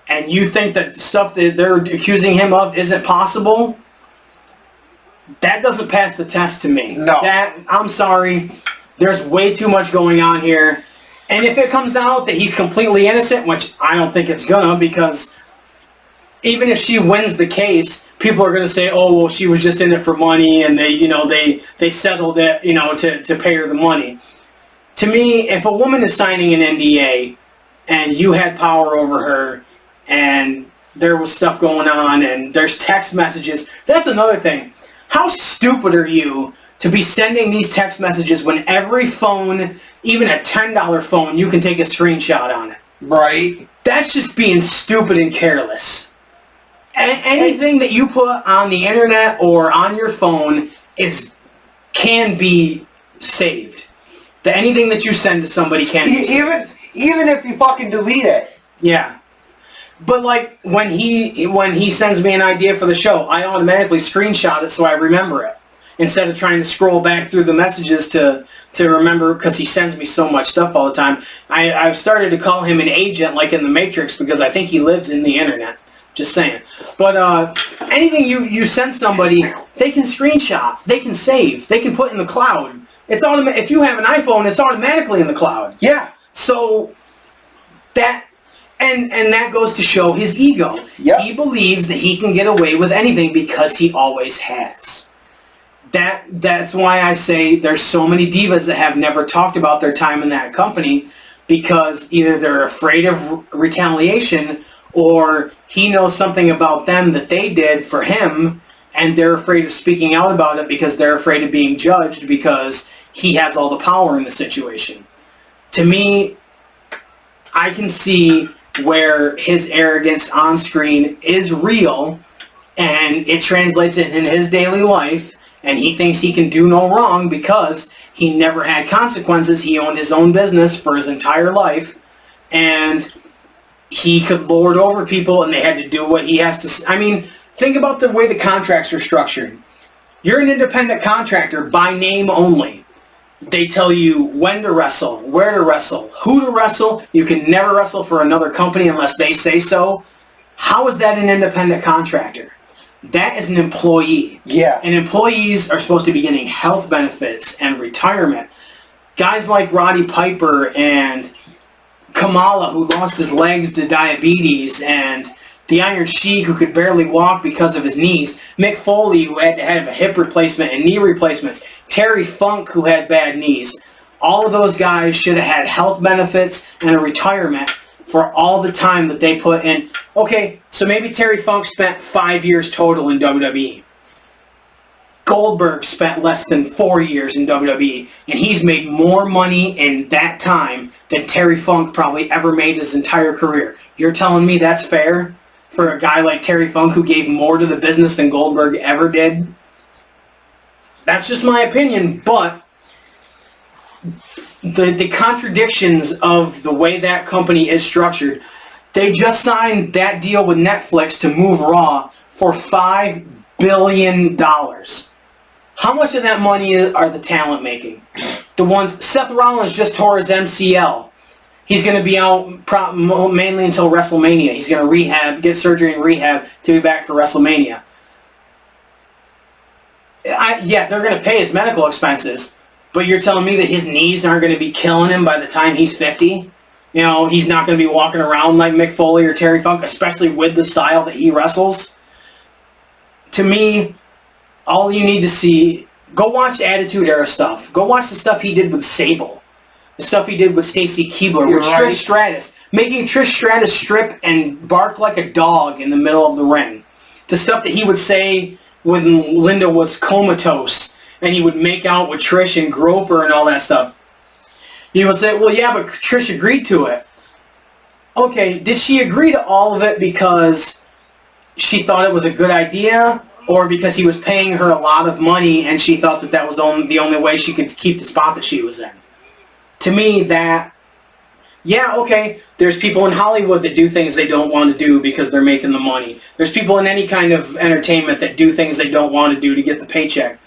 Speaker 1: And you think that stuff that they're accusing him of isn't possible? That doesn't pass the test to me.
Speaker 2: No.
Speaker 1: I'm sorry. There's way too much going on here. And if it comes out that he's completely innocent, which I don't think it's gonna, because even if she wins the case, people are gonna say, "Oh, well, she was just in it for money, and they settled it, to pay her the money." To me, if a woman is signing an NDA and you had power over her, and there was stuff going on, and there's text messages, that's another thing. How stupid are you to be sending these text messages when every phone, even a $10 phone, you can take a screenshot on it?
Speaker 2: Right.
Speaker 1: That's just being stupid and careless. Anything that you put on the internet or on your phone can be saved. Anything that you send to somebody can be saved.
Speaker 2: Even if you fucking delete it.
Speaker 1: Yeah. But like when he sends me an idea for the show, I automatically screenshot it so I remember it. Instead of trying to scroll back through the messages to remember, because he sends me so much stuff all the time. I've started to call him an agent like in the Matrix because I think he lives in the internet. Just saying. But anything you send somebody, they can screenshot, they can save, they can put in the cloud. It's if you have an iPhone, it's automatically in the cloud.
Speaker 2: Yeah.
Speaker 1: So that and that goes to show his ego.
Speaker 2: Yep.
Speaker 1: He believes that he can get away with anything because he always has. That's why I say there's so many divas that have never talked about their time in that company, because either they're afraid of retaliation, or he knows something about them that they did for him, and they're afraid of speaking out about it because they're afraid of being judged because he has all the power in the situation. To me, I can see where his arrogance on screen is real, and it translates in his daily life, and he thinks he can do no wrong because he never had consequences. He owned his own business for his entire life, and he could lord over people, and they had to do what he has to. I mean, think about the way the contracts are structured. You're an independent contractor by name only. They tell you when to wrestle, where to wrestle, who to wrestle. You can never wrestle for another company unless they say so. How is that an independent contractor? That is an employee.
Speaker 2: Yeah.
Speaker 1: And employees are supposed to be getting health benefits and retirement. Guys like Roddy Piper and Kamala, who lost his legs to diabetes, and the Iron Sheik, who could barely walk because of his knees, Mick Foley, who had to have a hip replacement and knee replacements, Terry Funk, who had bad knees. All of those guys should have had health benefits and a retirement for all the time that they put in. Okay, so maybe Terry Funk spent 5 years total in WWE. Goldberg spent less than 4 years in WWE, and he's made more money in that time than Terry Funk probably ever made his entire career. You're telling me that's fair for a guy like Terry Funk who gave more to the business than Goldberg ever did? That's just my opinion, but the contradictions of the way that company is structured. They just signed that deal with Netflix to move Raw for $5 billion. How much of that money are the talent making? The ones, Seth Rollins just tore his MCL. He's going to be out mainly until WrestleMania. He's going to get surgery and rehab to be back for WrestleMania. Yeah, they're going to pay his medical expenses, but you're telling me that his knees aren't going to be killing him by the time he's 50? He's not going to be walking around like Mick Foley or Terry Funk, especially with the style that he wrestles. To me, all you need to see, go watch Attitude Era stuff. Go watch the stuff he did with Sable. The stuff he did with Stacy Keibler, with Trish Stratus. Making Trish Stratus strip and bark like a dog in the middle of the ring. The stuff that he would say when Linda was comatose, and he would make out with Trish and grope her and all that stuff. You would say, well, yeah, but Trish agreed to it. Okay, did she agree to all of it because she thought it was a good idea, or because he was paying her a lot of money and she thought that that was the only way she could keep the spot that she was in? To me, that, yeah, okay, there's people in Hollywood that do things they don't want to do because they're making the money. There's people in any kind of entertainment that do things they don't want to do to get the paycheck.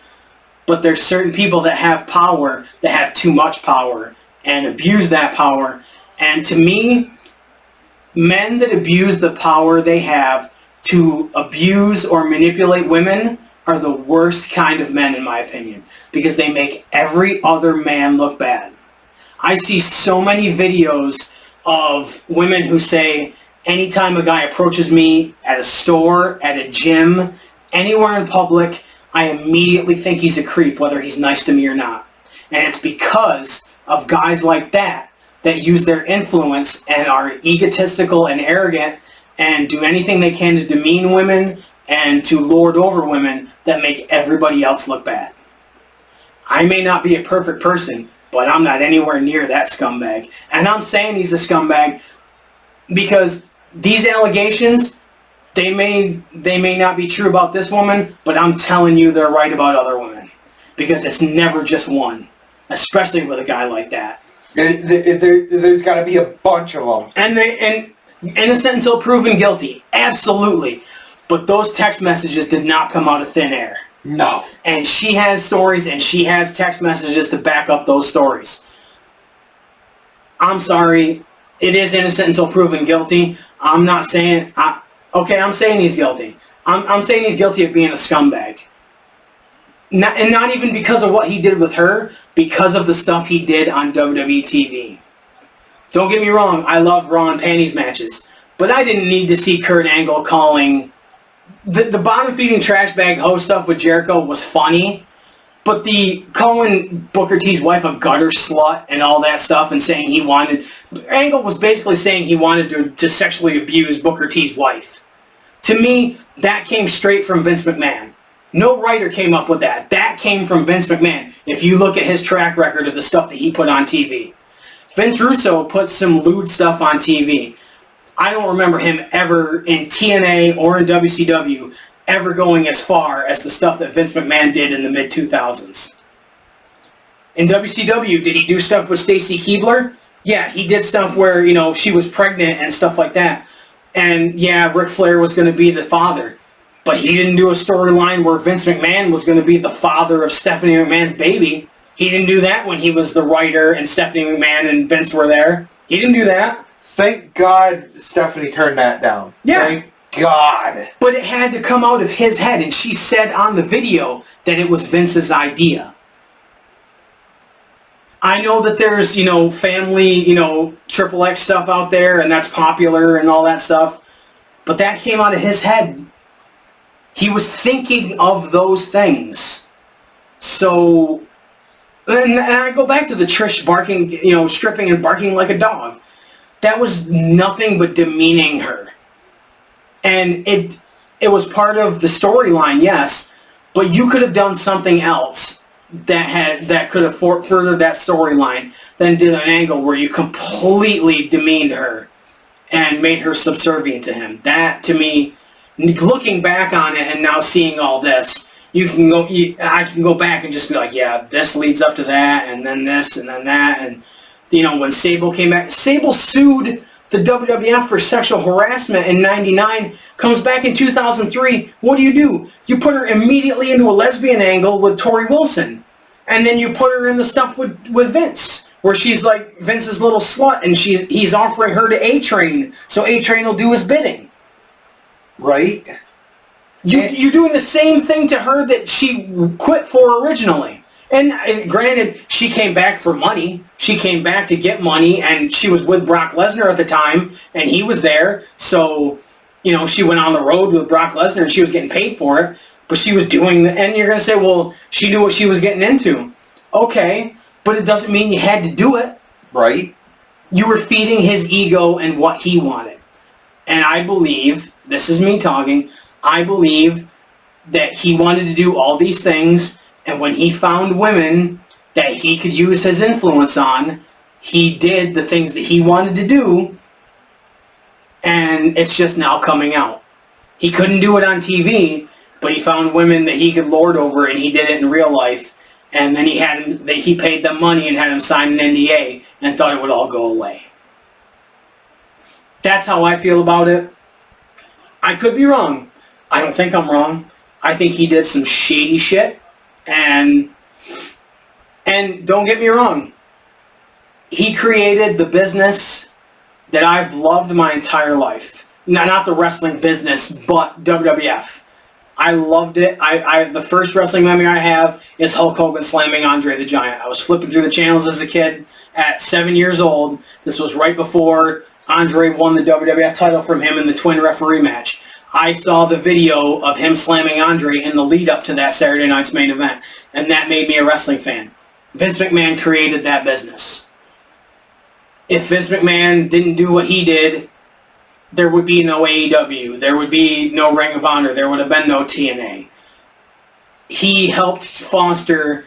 Speaker 1: But there's certain people that have power, that have too much power, and abuse that power. And to me, men that abuse the power they have to abuse or manipulate women are the worst kind of men, in my opinion, because they make every other man look bad. I see so many videos of women who say, anytime a guy approaches me at a store, at a gym, anywhere in public, I immediately think he's a creep, whether he's nice to me or not. And it's because of guys like that use their influence and are egotistical and arrogant and do anything they can to demean women and to lord over women that make everybody else look bad. I may not be a perfect person, but I'm not anywhere near that scumbag. And I'm saying he's a scumbag because these allegations, they may not be true about this woman, but I'm telling you they're right about other women. Because it's never just one, especially with a guy like that.
Speaker 2: There's got to be a bunch of them.
Speaker 1: And innocent until proven guilty, absolutely. But those text messages did not come out of thin air.
Speaker 2: No.
Speaker 1: And she has stories, and she has text messages to back up those stories. I'm sorry, it is innocent until proven guilty. I'm not saying, okay, I'm saying he's guilty. I'm saying he's guilty of being a scumbag. Not even because of what he did with her, because of the stuff he did on WWE TV. Don't get me wrong, I loved Raw and Panties matches, but I didn't need to see Kurt Angle calling... The bottom-feeding trash bag hoe stuff with Jericho was funny, but the calling Booker T's wife a gutter slut and all that stuff and saying he wanted... Angle was basically saying he wanted to sexually abuse Booker T's wife. To me, that came straight from Vince McMahon. No writer came up with that. That came from Vince McMahon, if you look at his track record of the stuff that he put on TV. Vince Russo put some lewd stuff on TV. I don't remember him ever in TNA or in WCW ever going as far as the stuff that Vince McMahon did in the mid-2000s. In WCW, did he do stuff with Stacy Keibler? Yeah, he did stuff where, you know, she was pregnant and stuff like that. And yeah, Ric Flair was going to be the father. But he didn't do a storyline where Vince McMahon was going to be the father of Stephanie McMahon's baby. He didn't do that when he was the writer and Stephanie McMahon and Vince were there. He didn't do that.
Speaker 2: Thank God Stephanie turned that down.
Speaker 1: Yeah.
Speaker 2: Thank God.
Speaker 1: But it had to come out of his head, and she said on the video that it was Vince's idea. I know that there's, you know, family, you know, Triple X stuff out there, and that's popular and all that stuff. But that came out of his head. He was thinking of those things. So, and I go back to the Trish barking, you know, stripping and barking like a dog. That was nothing but demeaning her. And it was part of the storyline, yes, but you could have done something else that could have furthered that storyline than did an angle where you completely demeaned her and made her subservient to him. That, to me, looking back on it and now seeing all this, I can go back and just be like, yeah, this leads up to that, and then this, and then that, and you know, when Sable came back, Sable sued the WWF for sexual harassment in '99, comes back in 2003, what do? You put her immediately into a lesbian angle with Tori Wilson, and then you put her in the stuff with Vince, where she's like Vince's little slut, and he's offering her to A-Train, so A-Train will do his bidding.
Speaker 2: Right?
Speaker 1: You're doing the same thing to her that she quit for originally. And granted, she came back for money. She came back to get money, and she was with Brock Lesnar at the time, and he was there. So, you know, she went on the road with Brock Lesnar, and she was getting paid for it. But she was doing, and you're going to say, well, she knew what she was getting into. Okay, but it doesn't mean you had to do it.
Speaker 2: Right.
Speaker 1: You were feeding his ego and what he wanted. And I believe, this is me talking, I believe that he wanted to do all these things, And when he found women that he could use his influence on, he did the things that he wanted to do, and it's just now coming out. He couldn't do it on TV, but he found women that he could lord over, and he did it in real life. And then he paid them money and had them sign an NDA and thought it would all go away. That's how I feel about it. I could be wrong. I don't think I'm wrong. I think he did some shady shit. And don't get me wrong. He created the business that I've loved my entire life. Not the wrestling business, but WWF. I loved it. The first wrestling memory I have is Hulk Hogan slamming Andre the Giant. I was flipping through the channels as a kid at 7 years old. This was right before Andre won the WWF title from him in the twin referee match. I saw the video of him slamming Andre in the lead up to that Saturday night's main event, and that made me a wrestling fan. Vince McMahon created that business. If Vince McMahon didn't do what he did, there would be no AEW, there would be no Ring of Honor, there would have been no TNA. He helped foster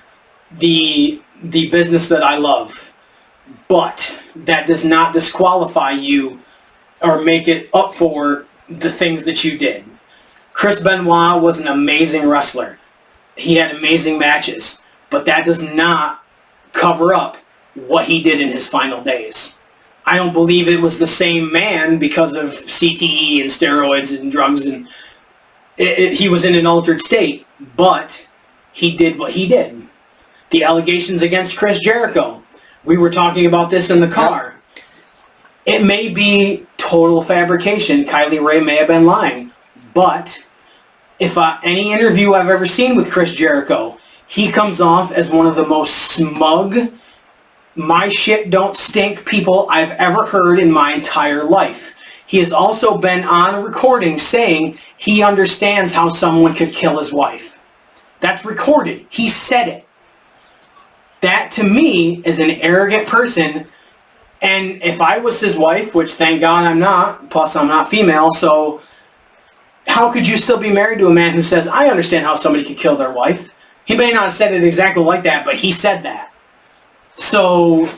Speaker 1: the business that I love, but that does not disqualify you or make it up for the things that you did. Chris Benoit was an amazing wrestler. He had amazing matches, but that does not cover up what he did in his final days. I don't believe it was the same man because of CTE and steroids and drugs, and he was in an altered state, but he did what he did. The allegations against Chris Jericho, we were talking about this in the car. It may be total fabrication. Kylie Ray may have been lying, but if any interview I've ever seen with Chris Jericho, he comes off as one of the most smug, my shit don't stink people I've ever heard in my entire life. He has also been on a recording saying he understands how someone could kill his wife. That's recorded. He said it. That to me is an arrogant person, and if I was his wife, which thank God I'm not, plus I'm not female, so how could you still be married to a man who says, I understand how somebody could kill their wife? He may not have said it exactly like that, but he said that. So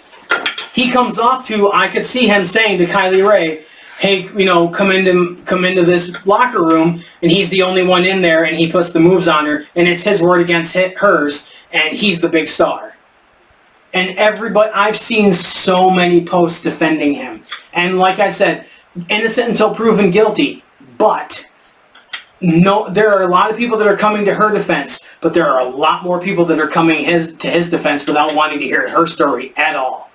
Speaker 1: he comes off to, I could see him saying to Kylie Ray, hey, come into this locker room, and he's the only one in there, and he puts the moves on her, and it's his word against hers, and he's the big star. And everybody, I've seen so many posts defending him. And like I said, innocent until proven guilty, but no, there are a lot of people that are coming to her defense, but there are a lot more people that are coming to his defense without wanting to hear her story at all.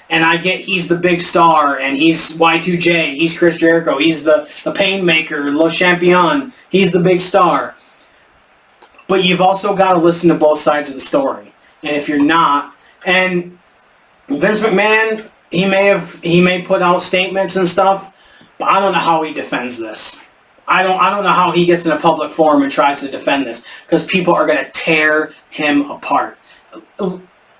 Speaker 1: And I get he's the big star, and he's Y2J, he's Chris Jericho, he's the Painmaker, Le Champion, he's the big star. But you've also got to listen to both sides of the story. And if you're not, and Vince McMahon, he may put out statements and stuff, but I don't know how he defends this. I don't know how he gets in a public forum and tries to defend this, because people are going to tear him apart.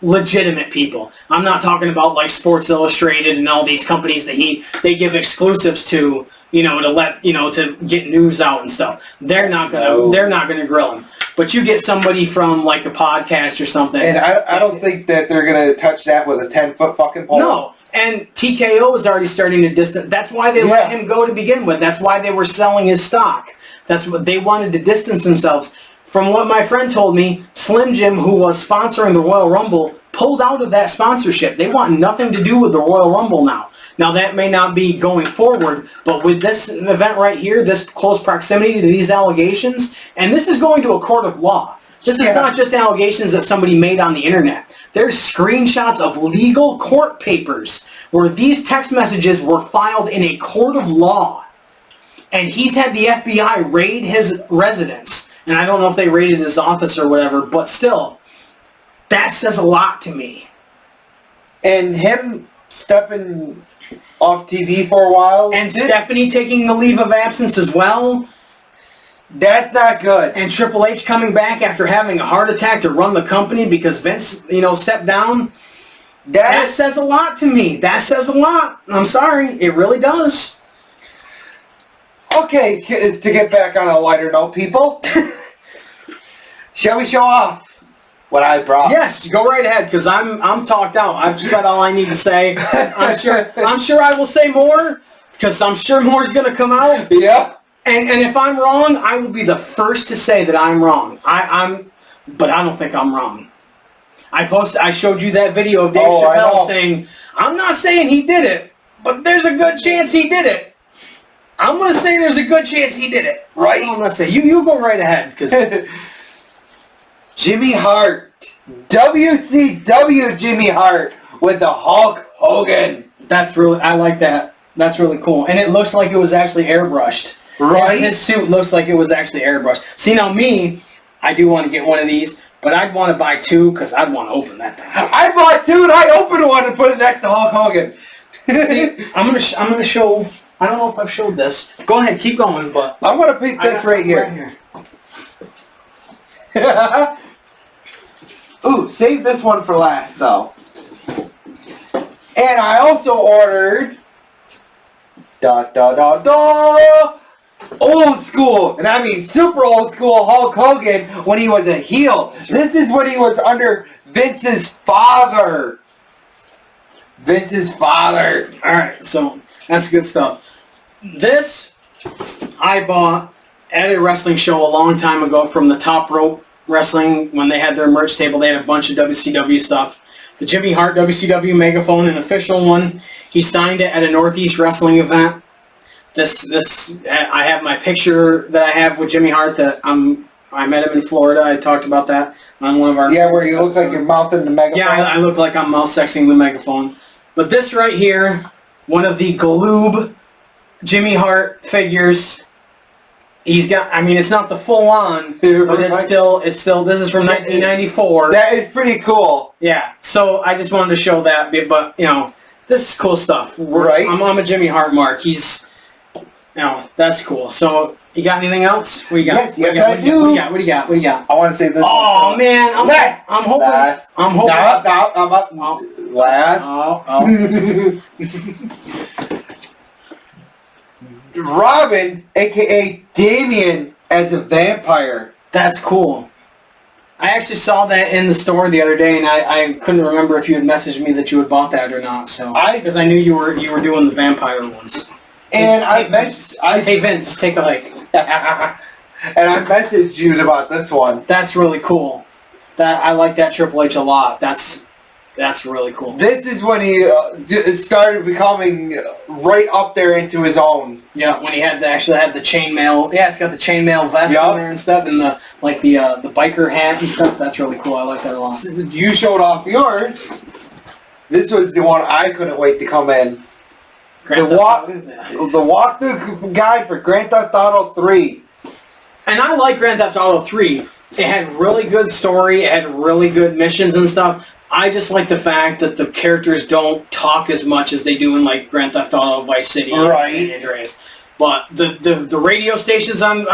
Speaker 1: Legitimate people. I'm not talking about like Sports Illustrated and all these companies that they give exclusives to, to get news out and stuff. They're not gonna grill him. But you get somebody from like a podcast or something.
Speaker 2: And I don't think that they're gonna touch that with a 10-foot fucking pole.
Speaker 1: No. And TKO is already starting to distance. That's why they let him go to begin with. That's why they were selling his stock. That's what they wanted to distance themselves. From what my friend told me, Slim Jim, who was sponsoring the Royal Rumble, pulled out of that sponsorship. They want nothing to do with the Royal Rumble now. Now, that may not be going forward, but with this event right here, this close proximity to these allegations, and this is going to a court of law. This is not just allegations that somebody made on the internet. There's screenshots of legal court papers where these text messages were filed in a court of law. And he's had the FBI raid his residence. And I don't know if they raided his office or whatever, but still, that says a lot to me.
Speaker 2: And him stepping off TV for a while.
Speaker 1: And Stephanie taking the leave of absence as well.
Speaker 2: That's not good.
Speaker 1: And Triple H coming back after having a heart attack to run the company because Vince, stepped down. That says a lot to me. That says a lot. I'm sorry. It really does.
Speaker 2: Okay, to get back on a lighter note, people. Shall we show off? what I brought.
Speaker 1: Yes, go right ahead, because I'm talked out. I've said all I need to say. I'm sure I will say more, because I'm sure more is going to come out.
Speaker 2: Yeah.
Speaker 1: And if I'm wrong, I will be the first to say that I'm wrong. But I don't think I'm wrong. I showed you that video of Dave Chappelle saying, I'm not saying he did it, but there's a good chance he did it. I'm going to say there's a good chance he did it.
Speaker 2: Right.
Speaker 1: I'm going to say, you go right ahead, because...
Speaker 2: Jimmy Hart. WCW Jimmy Hart with the Hulk Hogan.
Speaker 1: I like that. That's really cool. And it looks like it was actually airbrushed.
Speaker 2: Right?
Speaker 1: His suit looks like it was actually airbrushed. See, now me, I do want to get one of these, but I'd want to buy two because I'd want to open that thing.
Speaker 2: I bought two and I opened one and put it next to Hulk Hogan.
Speaker 1: See, I'm gonna show. I don't know if I've showed this. Go ahead, keep going. But
Speaker 2: I'm gonna pick this right here. Ooh, save this one for last though. And I also ordered old school, and I mean super old school Hulk Hogan when he was a heel. This is when he was under Vince's father. Vince's father.
Speaker 1: Alright, so that's good stuff. This I bought at a wrestling show a long time ago from the Top Rope Wrestling. When they had their merch table, they had a bunch of WCW stuff. The Jimmy Hart WCW megaphone, an official one. He signed it at a Northeast Wrestling event. This I have my picture that I have with Jimmy Hart that I met him in Florida. I talked about that on one of our...
Speaker 2: Yeah, where you look like you're mouthing the megaphone.
Speaker 1: Yeah, I look like I'm mouth sexing the megaphone. But this right here, one of the Galoob Jimmy Hart figures. He's got, I mean, it's not the full on, but it's still, this is from 1994.
Speaker 2: That is pretty cool.
Speaker 1: Yeah, so I just wanted to show that, but, you know, this is cool stuff.
Speaker 2: Right.
Speaker 1: I'm a Jimmy Hart mark. He's, you know, that's cool. So, you got anything else? What you got?
Speaker 2: Yes, I do.
Speaker 1: What do you got?
Speaker 2: I want to save this.
Speaker 1: Oh, man. I'm hoping.
Speaker 2: Last.
Speaker 1: I'm hoping.
Speaker 2: I'm up. Last. Robin, a.k.a. Damien, as a vampire.
Speaker 1: That's cool. I actually saw that in the store the other day, and I couldn't remember if you had messaged me that you had bought that or not. So because I knew you were doing the vampire ones.
Speaker 2: And
Speaker 1: hey Vince, take a hike.
Speaker 2: And I messaged you about this one.
Speaker 1: That's really cool. I like that Triple H a lot. That's really cool.
Speaker 2: This is when he started becoming right up there into his own.
Speaker 1: Yeah, when he actually had the chainmail. Yeah, it's got the chainmail vest on there and stuff, and the biker hat and stuff. That's really cool. I like that a lot.
Speaker 2: You showed off yours. This was the one I couldn't wait to come in. The walk-through guide for Grand Theft Auto 3.
Speaker 1: And I like Grand Theft Auto 3. It had really good story. It had really good missions and stuff. I just like the fact that the characters don't talk as much as they do in like Grand Theft Auto Vice City and San Andreas. But the radio stations on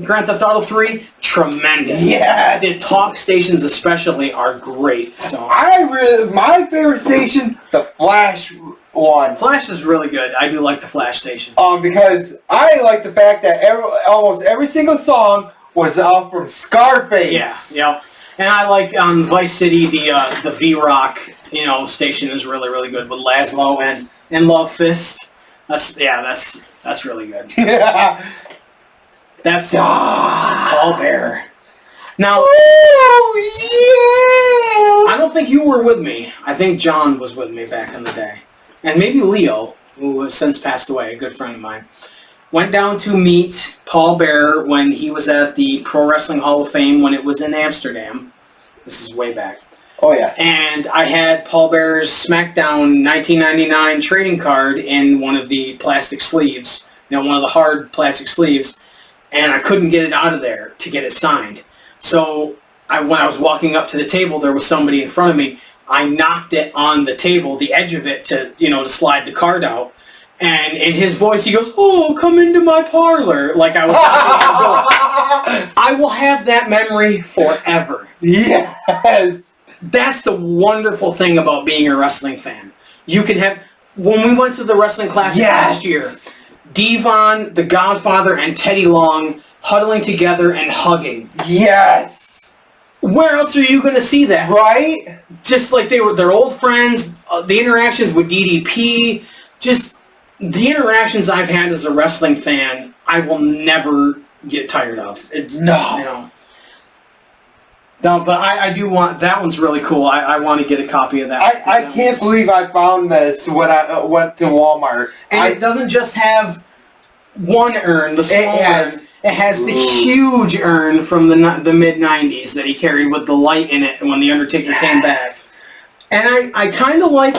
Speaker 1: Grand Theft Auto 3, tremendous.
Speaker 2: Yeah.
Speaker 1: The talk stations especially are great. So
Speaker 2: my favorite station, the Flash one.
Speaker 1: Flash is really good. I do like the Flash station.
Speaker 2: Because I like the fact that almost every single song was off from Scarface.
Speaker 1: Yeah. And I like on Vice City the V-Rock station is really, really good with Laszlo and Love Fist. That's really good.
Speaker 2: Yeah.
Speaker 1: That's Paul Bearer. Now, I don't think you were with me. I think John was with me back in the day, and maybe Leo, who has since passed away, a good friend of mine. Went down to meet Paul Bearer when he was at the Pro Wrestling Hall of Fame when it was in Amsterdam. This is way back.
Speaker 2: Oh, yeah.
Speaker 1: And I had Paul Bearer's SmackDown 1999 trading card in one of the plastic sleeves, one of the hard plastic sleeves, and I couldn't get it out of there to get it signed. So when I was walking up to the table, there was somebody in front of me. I knocked it on the table, the edge of it, to slide the card out. And in his voice, he goes, "Oh, come into my parlor," like I was knocking on the door. I will have that memory forever.
Speaker 2: Yes.
Speaker 1: That's the wonderful thing about being a wrestling fan. You can have... When we went to the Wrestling Classic last year, Devon, The Godfather, and Teddy Long huddling together and hugging.
Speaker 2: Yes.
Speaker 1: Where else are you going to see that?
Speaker 2: Right?
Speaker 1: Just like they're old friends, the interactions with DDP, just the interactions I've had as a wrestling fan, I will never get tired of. It's,
Speaker 2: No.
Speaker 1: you know. No, but I do want, that one's really cool. I want to get a copy of that.
Speaker 2: I can't believe I found this when I went to Walmart.
Speaker 1: And it doesn't just have one urn, the small urn. It has the huge urn from the mid-90s that he carried with the light in it when The Undertaker came back. And I kind of like,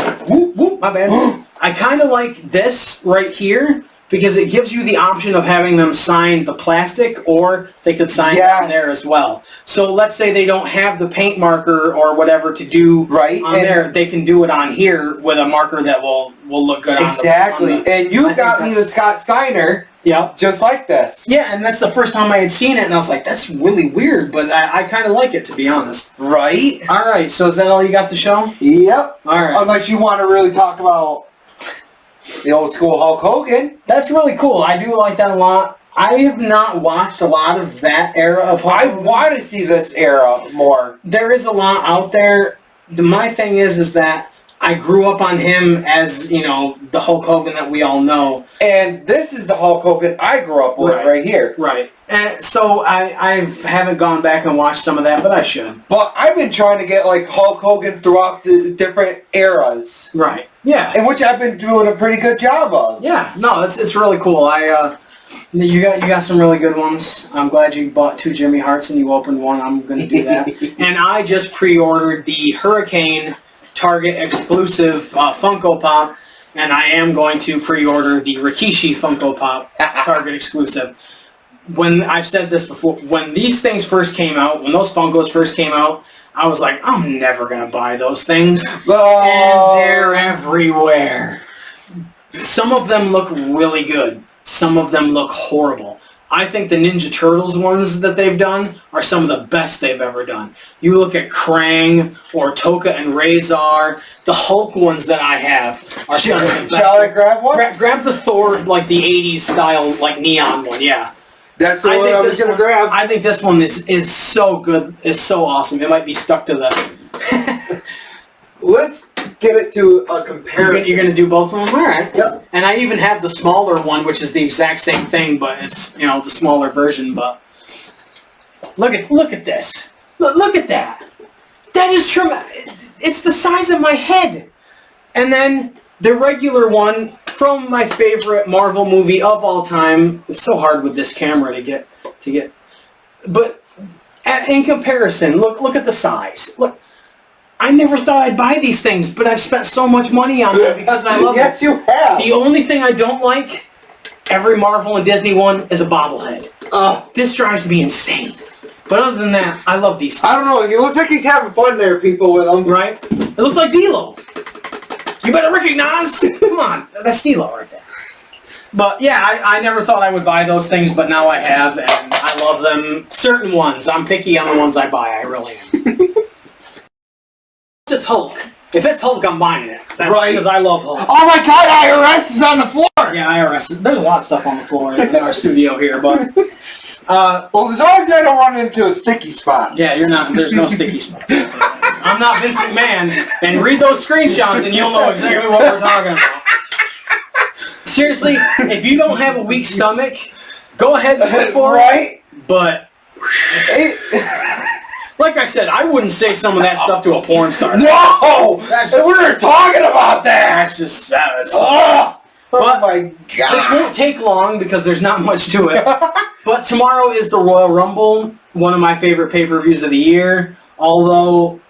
Speaker 1: my bad. I kind of like this right here because it gives you the option of having them sign the plastic or they could sign it on there as well. So let's say they don't have the paint marker or whatever to do on there. They can do it on here with a marker that will look good on the...
Speaker 2: And you got me the Scott Steiner.
Speaker 1: Yep.
Speaker 2: Just like this.
Speaker 1: Yeah, and that's the first time I had seen it, and I was like, that's really weird, but I kind of like it, to be honest.
Speaker 2: Right?
Speaker 1: All right, so is that all you got to show?
Speaker 2: Yep.
Speaker 1: All right.
Speaker 2: Unless you want to really talk about the old school Hulk Hogan.
Speaker 1: That's really cool. I do like that a lot. I have not watched a lot of that era of Hulk Hogan.
Speaker 2: I want to see this era more.
Speaker 1: There is a lot out there. My thing is that I grew up on him as, you know, the Hulk Hogan that we all know.
Speaker 2: And this is the Hulk Hogan I grew up with right here.
Speaker 1: Right. And so I haven't gone back and watched some of that, but I should.
Speaker 2: But I've been trying to get like Hulk Hogan throughout the different eras.
Speaker 1: Right. Yeah.
Speaker 2: In which I've been doing a pretty good job of.
Speaker 1: Yeah. No, it's really cool. You got some really good ones. I'm glad you bought 2 Jimmy Harts and you opened one. I'm going to do that. And I just pre-ordered the Hurricane Target exclusive Funko Pop, and I am going to pre-order the Rikishi Funko Pop Target exclusive. When I've said this before, when these things first came out, when those Funkos first came out, I was like, I'm never going to buy those things. And they're everywhere. Some of them look really good. Some of them look horrible. I think the Ninja Turtles ones that they've done are some of the best they've ever done. You look at Krang or Toka and Razor, the Hulk ones that I have are some of the best.
Speaker 2: Shall I grab one?
Speaker 1: Grab the Thor, like the 80s style, like neon one, yeah.
Speaker 2: That's the one I was going to grab.
Speaker 1: I think this one is so good, is so awesome. It might be stuck to the...
Speaker 2: Let's get it to a comparison.
Speaker 1: You're going to do both of them? All right.
Speaker 2: Yep.
Speaker 1: And I even have the smaller one, which is the exact same thing, but it's, you know, the smaller version. But look at this. Look at that. That is tremendous. It's the size of my head. And then the regular one from my favorite Marvel movie of all time. It's so hard with this camera to get. But in comparison, look at the size. Look. I never thought I'd buy these things, but I've spent so much money on them because I love them.
Speaker 2: Yes, you have.
Speaker 1: The only thing I don't like, every Marvel and Disney one is a bobblehead. This drives me insane. But other than that, I love these things.
Speaker 2: I don't know. It looks like he's having fun there, people, with them.
Speaker 1: Right? It looks like D-Lo. You better recognize. Come on. That's D-Lo right there. But yeah, I never thought I would buy those things, but now I have, and I love them. Certain ones. I'm picky on the ones I buy. I really am. It's Hulk. If it's Hulk, I'm buying it. That's right. Because I love Hulk.
Speaker 2: Oh my God, IRS is on the floor!
Speaker 1: Yeah, IRS. There's a lot of stuff on the floor in our studio here, but...
Speaker 2: well, as long as I don't run into a sticky spot.
Speaker 1: Yeah, you're not... There's no sticky spots. I'm not Vince McMahon, and read those screenshots and you'll know exactly what we're talking about. Seriously, if you don't have a weak stomach, go ahead and look for it. But... Like I said, I wouldn't say some of that stuff to a porn star.
Speaker 2: No! We were talking about that!
Speaker 1: That's just...
Speaker 2: Oh my God.
Speaker 1: This won't take long because there's not much to it. But tomorrow is the Royal Rumble, one of my favorite pay-per-views of the year. Although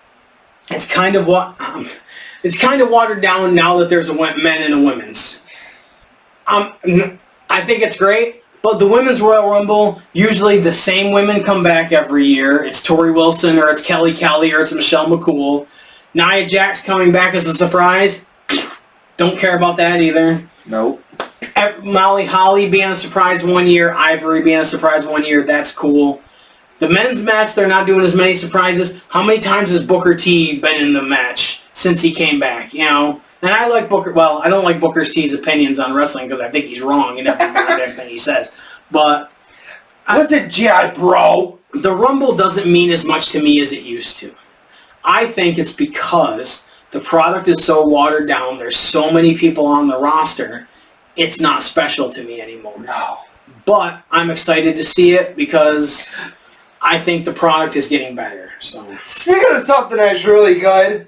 Speaker 1: it's kind of watered down now that there's a men and a women's. I think it's great. But the Women's Royal Rumble, usually the same women come back every year. It's Tori Wilson, or it's Kelly Kelly, or it's Michelle McCool. Nia Jax coming back as a surprise. Don't care about that either.
Speaker 2: Nope.
Speaker 1: Molly Holly being a surprise one year. Ivory being a surprise one year. That's cool. The men's match, they're not doing as many surprises. How many times has Booker T been in the match since he came back? You know? And I like Booker... Well, I don't like Booker T's opinions on wrestling because I think he's wrong in everything he says. But...
Speaker 2: Listen, G.I. Bro.
Speaker 1: the Rumble doesn't mean as much to me as it used to. I think it's because the product is so watered down, there's so many people on the roster, it's not special to me anymore.
Speaker 2: No.
Speaker 1: But I'm excited to see it because I think the product is getting better. So
Speaker 2: Speaking of something that's really good,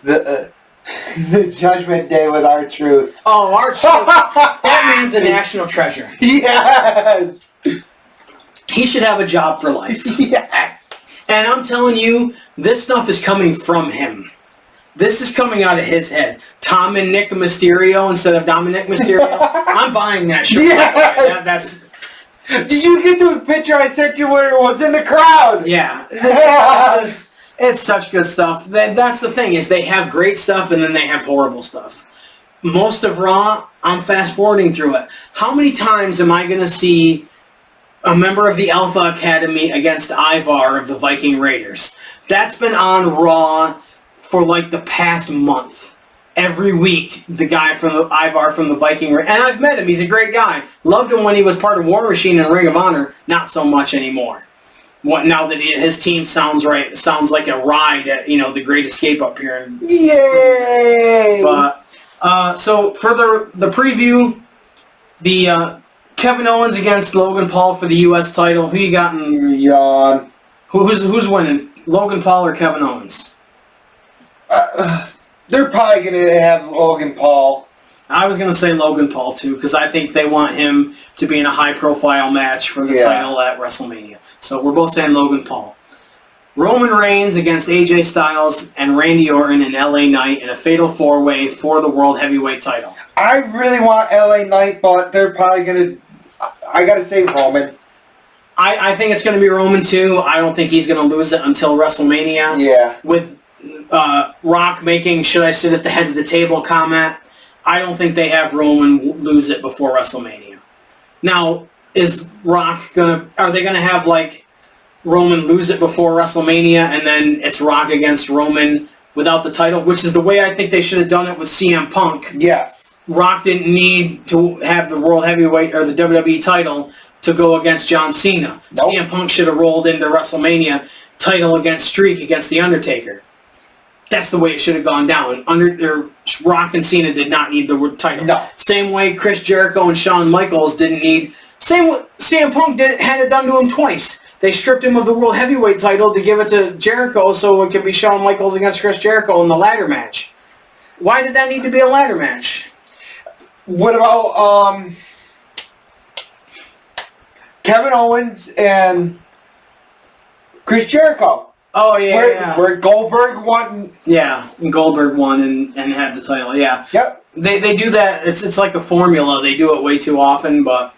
Speaker 2: the Judgment Day with R-Truth.
Speaker 1: Oh, R-Truth. That man's a national treasure.
Speaker 2: Yes!
Speaker 1: He should have a job for life.
Speaker 2: Yes!
Speaker 1: And I'm telling you, this stuff is coming from him. This is coming out of his head. Tom and Nick Mysterio instead of Dominic Mysterio. I'm buying that shirt.
Speaker 2: Yes!
Speaker 1: That's.
Speaker 2: Did you get the picture I sent you where it was in the crowd?
Speaker 1: Yeah. It's such good stuff. That's the thing, is they have great stuff and then they have horrible stuff. Most of Raw, I'm fast forwarding through it. How many times am I going to see a member of the Alpha Academy against Ivar of the Viking Raiders? That's been on Raw for like the past month. Every week, the guy from the Ivar from the Viking Raiders, and I've met him. He's a great guy. Loved him when he was part of War Machine and Ring of Honor. Not so much anymore. What now that his team sounds like a ride at the Great Escape up here.
Speaker 2: Yay!
Speaker 1: But so for the preview, the Kevin Owens against Logan Paul for the U.S. title. Who you got in?
Speaker 2: Yawn.
Speaker 1: Who's winning? Logan Paul or Kevin Owens?
Speaker 2: They're probably going to have Logan Paul.
Speaker 1: I was going to say Logan Paul, too, because I think they want him to be in a high-profile match for the title at WrestleMania. So we're both saying Logan Paul. Roman Reigns against AJ Styles and Randy Orton and LA Knight in a fatal four-way for the World Heavyweight title.
Speaker 2: I really want LA Knight, but they're probably going to... I got to say Roman.
Speaker 1: I think it's going to be Roman, too. I don't think he's going to lose it until WrestleMania.
Speaker 2: Yeah.
Speaker 1: With Rock making "should I sit at the head of the table" comment, I don't think they have Roman lose it before WrestleMania. Now, is Rock are they gonna have like Roman lose it before WrestleMania and then it's Rock against Roman without the title, which is the way I think they should have done it with CM Punk.
Speaker 2: Yes.
Speaker 1: Rock didn't need to have the World Heavyweight or the WWE title to go against John Cena.
Speaker 2: Nope.
Speaker 1: CM Punk should have rolled into WrestleMania, title against Streak against The Undertaker. That's the way it should have gone down. Rock and Cena did not need the title.
Speaker 2: No.
Speaker 1: Same way Chris Jericho and Shawn Michaels didn't need... Same way CM Punk had it done to him twice. They stripped him of the World Heavyweight title to give it to Jericho so it could be Shawn Michaels against Chris Jericho in the ladder match. Why did that need to be a ladder match?
Speaker 2: What about Kevin Owens and Chris Jericho?
Speaker 1: Oh, yeah.
Speaker 2: Where Goldberg won.
Speaker 1: Yeah, and Goldberg won and had the title, yeah.
Speaker 2: Yep.
Speaker 1: They do that. It's like a formula. They do it way too often, but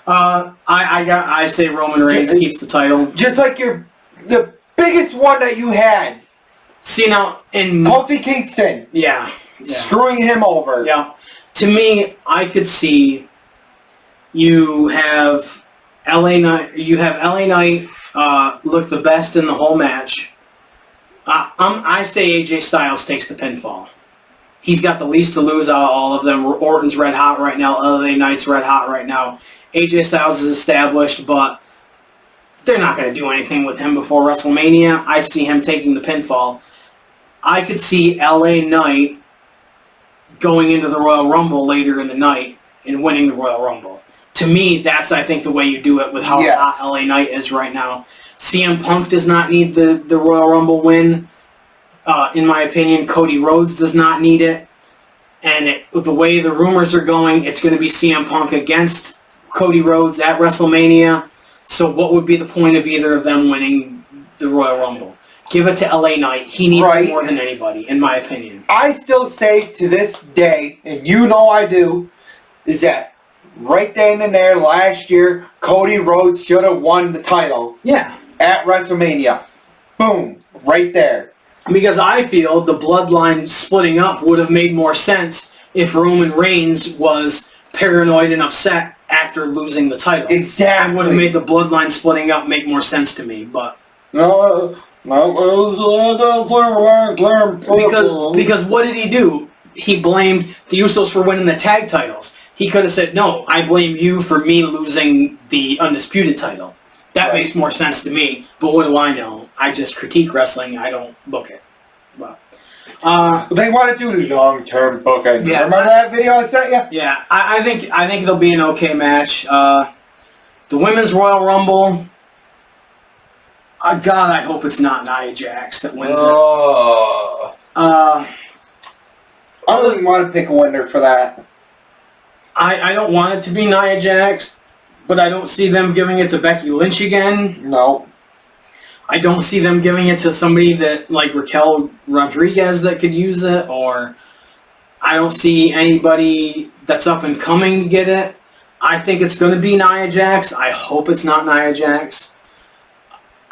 Speaker 1: I say Roman Reigns keeps the title.
Speaker 2: Just like the biggest one that you had.
Speaker 1: See, now, in...
Speaker 2: Kofi Kingston.
Speaker 1: Yeah.
Speaker 2: Screwing him over.
Speaker 1: Yeah. To me, I could see you have LA Knight look the best in the whole match. I say AJ Styles takes the pinfall. He's got the least to lose out of all of them. Orton's red hot right now. LA Knight's red hot right now. AJ Styles is established, but they're not going to do anything with him before WrestleMania. I see him taking the pinfall. I could see LA Knight going into the Royal Rumble later in the night and winning the Royal Rumble. To me, that's, I think, the way you do it with how hot LA Knight is right now. CM Punk does not need the Royal Rumble win. In my opinion, Cody Rhodes does not need it. And the way the rumors are going, it's going to be CM Punk against Cody Rhodes at WrestleMania. So what would be the point of either of them winning the Royal Rumble? Give it to LA Knight. He needs it more than anybody, in my opinion.
Speaker 2: I still say to this day, and you know I do, is that right then and there last year, Cody Rhodes should have won the title.
Speaker 1: Yeah.
Speaker 2: At WrestleMania. Boom. Right there.
Speaker 1: Because I feel the bloodline splitting up would have made more sense if Roman Reigns was paranoid and upset after losing the title.
Speaker 2: Exactly.
Speaker 1: It would have made the bloodline splitting up make more sense to me, but... Because what did he do? He blamed the Usos for winning the tag titles. He could have said, no, I blame you for me losing the Undisputed title. That makes more sense to me. But what do I know? I just critique wrestling. I don't book it. Well,
Speaker 2: they want to do long-term booking.
Speaker 1: Yeah.
Speaker 2: Remember that video I sent you?
Speaker 1: yeah, I think it'll be an okay match. The Women's Royal Rumble. God, I hope it's not Nia Jax that wins it.
Speaker 2: I wouldn't want to pick a winner for that.
Speaker 1: I don't want it to be Nia Jax, but I don't see them giving it to Becky Lynch again.
Speaker 2: No.
Speaker 1: I don't see them giving it to somebody that like Raquel Rodriguez that could use it, or I don't see anybody that's up and coming to get it. I think it's going to be Nia Jax. I hope it's not Nia Jax.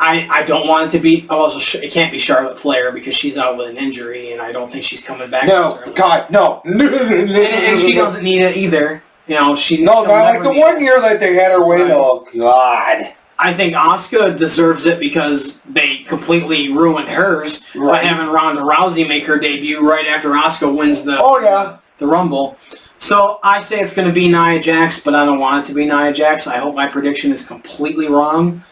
Speaker 1: I don't want it to be. It can't be Charlotte Flair because she's out with an injury, and I don't think she's coming back.
Speaker 2: No, God, no.
Speaker 1: And she doesn't need it either. You know,
Speaker 2: No, not like the 1 year that they had her win. Right. Oh, God.
Speaker 1: I think Asuka deserves it because they completely ruined hers by having Ronda Rousey make her debut right after Asuka wins the Rumble. So I say it's going to be Nia Jax, but I don't want it to be Nia Jax. I hope my prediction is completely wrong,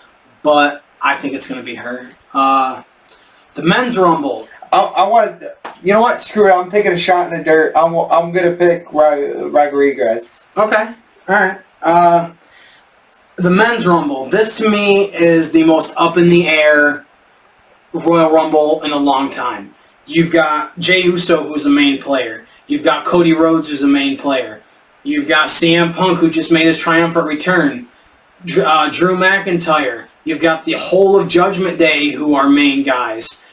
Speaker 1: but I think it's going to be her. The Men's Rumble.
Speaker 2: I want. You know what? Screw it. I'm taking a shot in the dirt. I'm going to pick Rodriguez.
Speaker 1: Okay. All right. The Men's Rumble. This to me is the most up in the air Royal Rumble in a long time. You've got Jey Uso, who's a main player. You've got Cody Rhodes, who's a main player. You've got CM Punk, who just made his triumphant return. Drew McIntyre. You've got the whole of Judgment Day, who are main guys.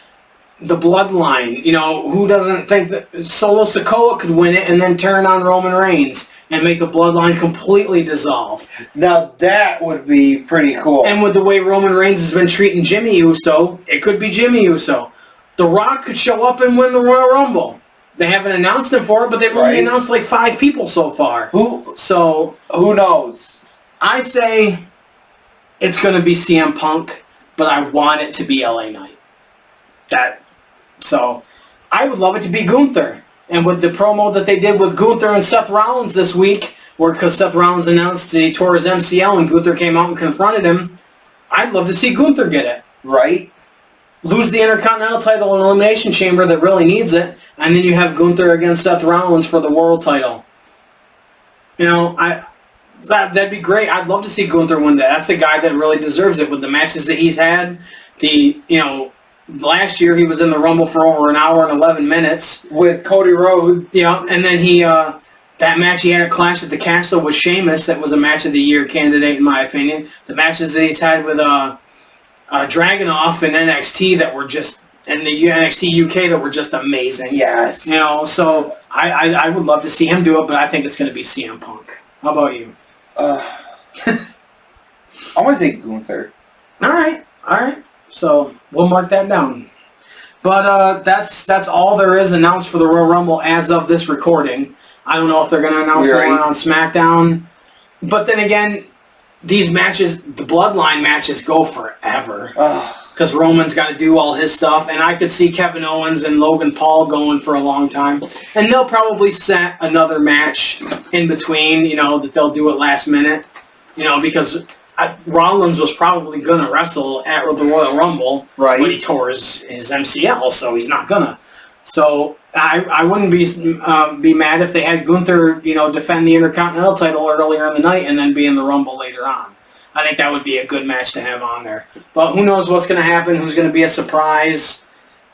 Speaker 1: The Bloodline. You know, who doesn't think that Solo Sikoa could win it and then turn on Roman Reigns and make the Bloodline completely dissolve?
Speaker 2: Now that would be pretty cool.
Speaker 1: And with the way Roman Reigns has been treating Jimmy Uso, it could be Jimmy Uso. The Rock could show up and win the Royal Rumble. They haven't announced him for it, but they've only announced like 5 people so far. Who
Speaker 2: knows?
Speaker 1: I say it's going to be CM Punk, but I want it to be LA Knight. So I would love it to be Gunther. And with the promo that they did with Gunther and Seth Rollins this week, because Seth Rollins announced he tore his MCL and Gunther came out and confronted him, I'd love to see Gunther get it.
Speaker 2: Right.
Speaker 1: Lose the Intercontinental title in Elimination Chamber that really needs it, and then you have Gunther against Seth Rollins for the world title. You know, that'd be great. I'd love to see Gunther win that. That's a guy that really deserves it with the matches that he's had. Last year he was in the Rumble for over an hour and 11 minutes
Speaker 2: with Cody Rhodes.
Speaker 1: Yeah, and then that match he had at Clash at the Castle with Sheamus, that was a match of the year candidate in my opinion. The matches that he's had with Dragunov in NXT that were just, and the NXT UK that were just amazing.
Speaker 2: Yes.
Speaker 1: You know, so I would love to see him do it, but I think it's going to be CM Punk. How about you?
Speaker 2: I want to say Gunther.
Speaker 1: All right. So we'll mark that down. But that's all there is announced for the Royal Rumble as of this recording. I don't know if they're going to announce one on SmackDown. But then again, these matches, the Bloodline matches, go forever. Because Roman's got to do all his stuff. And I could see Kevin Owens and Logan Paul going for a long time. And they'll probably set another match in between, you know, that they'll do it last minute. You know, because Rollins was probably going to wrestle at the Royal Rumble.
Speaker 2: Right.
Speaker 1: But he tore his MCL, so he's not going to. So I wouldn't be mad if they had Gunther, you know, defend the Intercontinental title earlier in the night and then be in the Rumble later on. I think that would be a good match to have on there. But who knows what's going to happen? Who's going to be a surprise?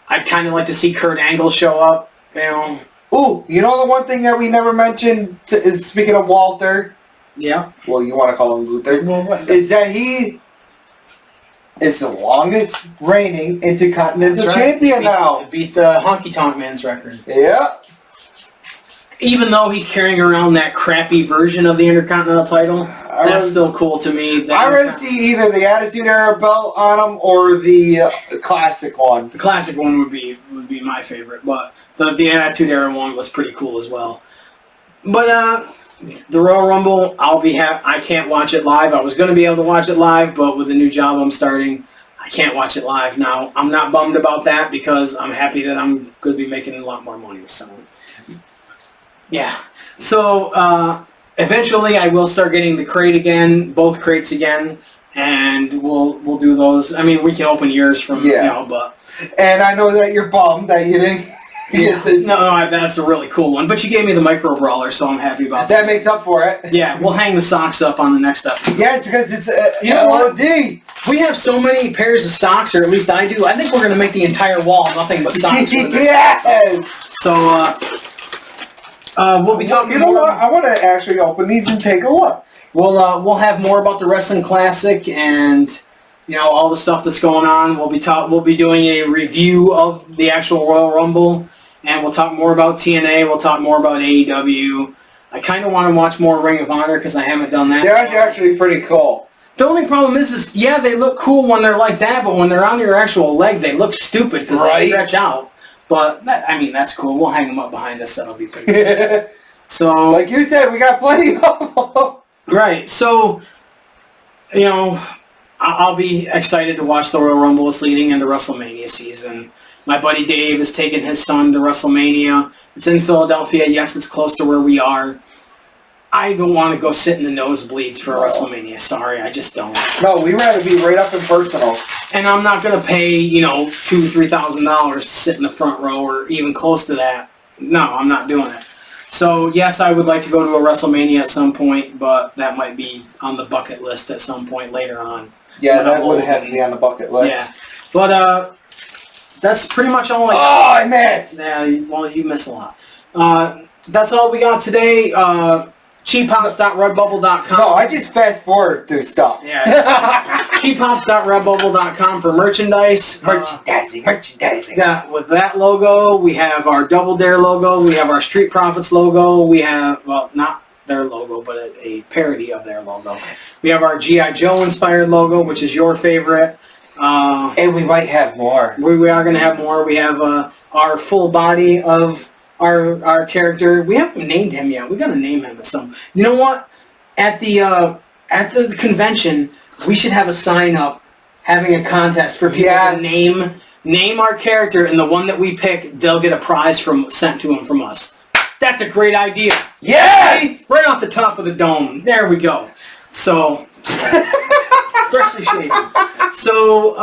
Speaker 1: I'd kind of like to see Kurt Angle show up. You know.
Speaker 2: Ooh, you know the one thing that we never mentioned is, speaking of Walter.
Speaker 1: Yeah.
Speaker 2: Well, you want to call him Gunther.
Speaker 1: Well, what?
Speaker 2: Is that he is the longest reigning Intercontinental Champion now.
Speaker 1: Beat the Honky Tonk Man's record.
Speaker 2: Yeah.
Speaker 1: Even though he's carrying around that crappy version of the Intercontinental title, that's still cool to me.
Speaker 2: I would see either the Attitude Era belt on him or the classic one.
Speaker 1: The classic one would be my favorite, but the Attitude Era one was pretty cool as well. But the Royal Rumble, I can't watch it live. I was going to be able to watch it live, but with the new job I'm starting, I can't watch it live now. I'm not bummed about that because I'm happy that I'm going to be making a lot more money. So, yeah. So, eventually I will start getting the crate again, both crates again. and we'll do those. I mean, we can open yours from but.
Speaker 2: And I know that you're bummed that you didn't get this.
Speaker 1: No, that's a really cool one. But you gave me the micro brawler, so I'm happy about that.
Speaker 2: That makes up for it.
Speaker 1: Yeah, we'll hang the socks up on the next episode.
Speaker 2: Yes, because it's
Speaker 1: you know what?
Speaker 2: LOD.
Speaker 1: We have so many pairs of socks, or at least I do. I think we're going to make the entire wall nothing but socks.
Speaker 2: Yes!
Speaker 1: So, we'll be talking.
Speaker 2: You know what? I want to actually open these and take a look.
Speaker 1: We'll have more about the Wrestling Classic and all the stuff that's going on. We'll be doing a review of the actual Royal Rumble, and we'll talk more about TNA. We'll talk more about AEW. I kind of want to watch more Ring of Honor because I haven't done that.
Speaker 2: They're actually pretty cool.
Speaker 1: The only problem is they look cool when they're like that, but when they're on your actual leg, they look stupid because they stretch out. But, that's cool. We'll hang them up behind us. That'll be pretty cool. So,
Speaker 2: like you said, we got plenty of them.
Speaker 1: Right. So, I'll be excited to watch the Royal Rumble. It's leading into WrestleMania season. My buddy Dave is taking his son to WrestleMania. It's in Philadelphia. Yes, it's close to where we are. I don't want to go sit in the nosebleeds for WrestleMania. Sorry, I just don't.
Speaker 2: No, we rather be right up and personal.
Speaker 1: And I'm not going to pay, $2,000 to $3,000 to sit in the front row or even close to that. No, I'm not doing it. So, yes, I would like to go to a WrestleMania at some point, but that might be on the bucket list at some point later on.
Speaker 2: Yeah, that would have to be on the bucket list.
Speaker 1: Yeah. But, that's pretty much all
Speaker 2: I missed!
Speaker 1: Yeah, well, you miss a lot. That's all we got today. Cheaphops.redbubble.com.
Speaker 2: No, I just fast forward through stuff.
Speaker 1: Yeah. Cheaphops.redbubble.com for merchandise.
Speaker 2: Merchandising.
Speaker 1: Yeah, with that logo, we have our Double Dare logo, we have our Street Profits logo, we have, not their logo, but a parody of their logo. We have our G.I. Joe inspired logo, which is your favorite.
Speaker 2: And we might have more.
Speaker 1: We are going to have more. We have our full body of our character. We haven't named him yet. We got to name him some. You know what? At the convention, we should have a sign up having a contest for people to name our character, and the one that we pick, they'll get a prize sent to them from us. That's a great idea.
Speaker 2: Yes!
Speaker 1: Right off the top of the dome. There we go. So, freshly shaven. So,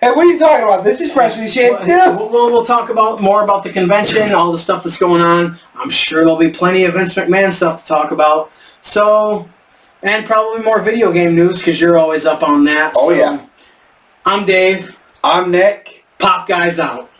Speaker 2: hey, what are you talking about? This is freshly shaved too.
Speaker 1: We'll talk more about the convention, all the stuff that's going on. I'm sure there'll be plenty of Vince McMahon stuff to talk about. So, and probably more video game news because you're always up on that.
Speaker 2: Oh, yeah.
Speaker 1: I'm Dave.
Speaker 2: I'm Nick.
Speaker 1: Pop Guys out.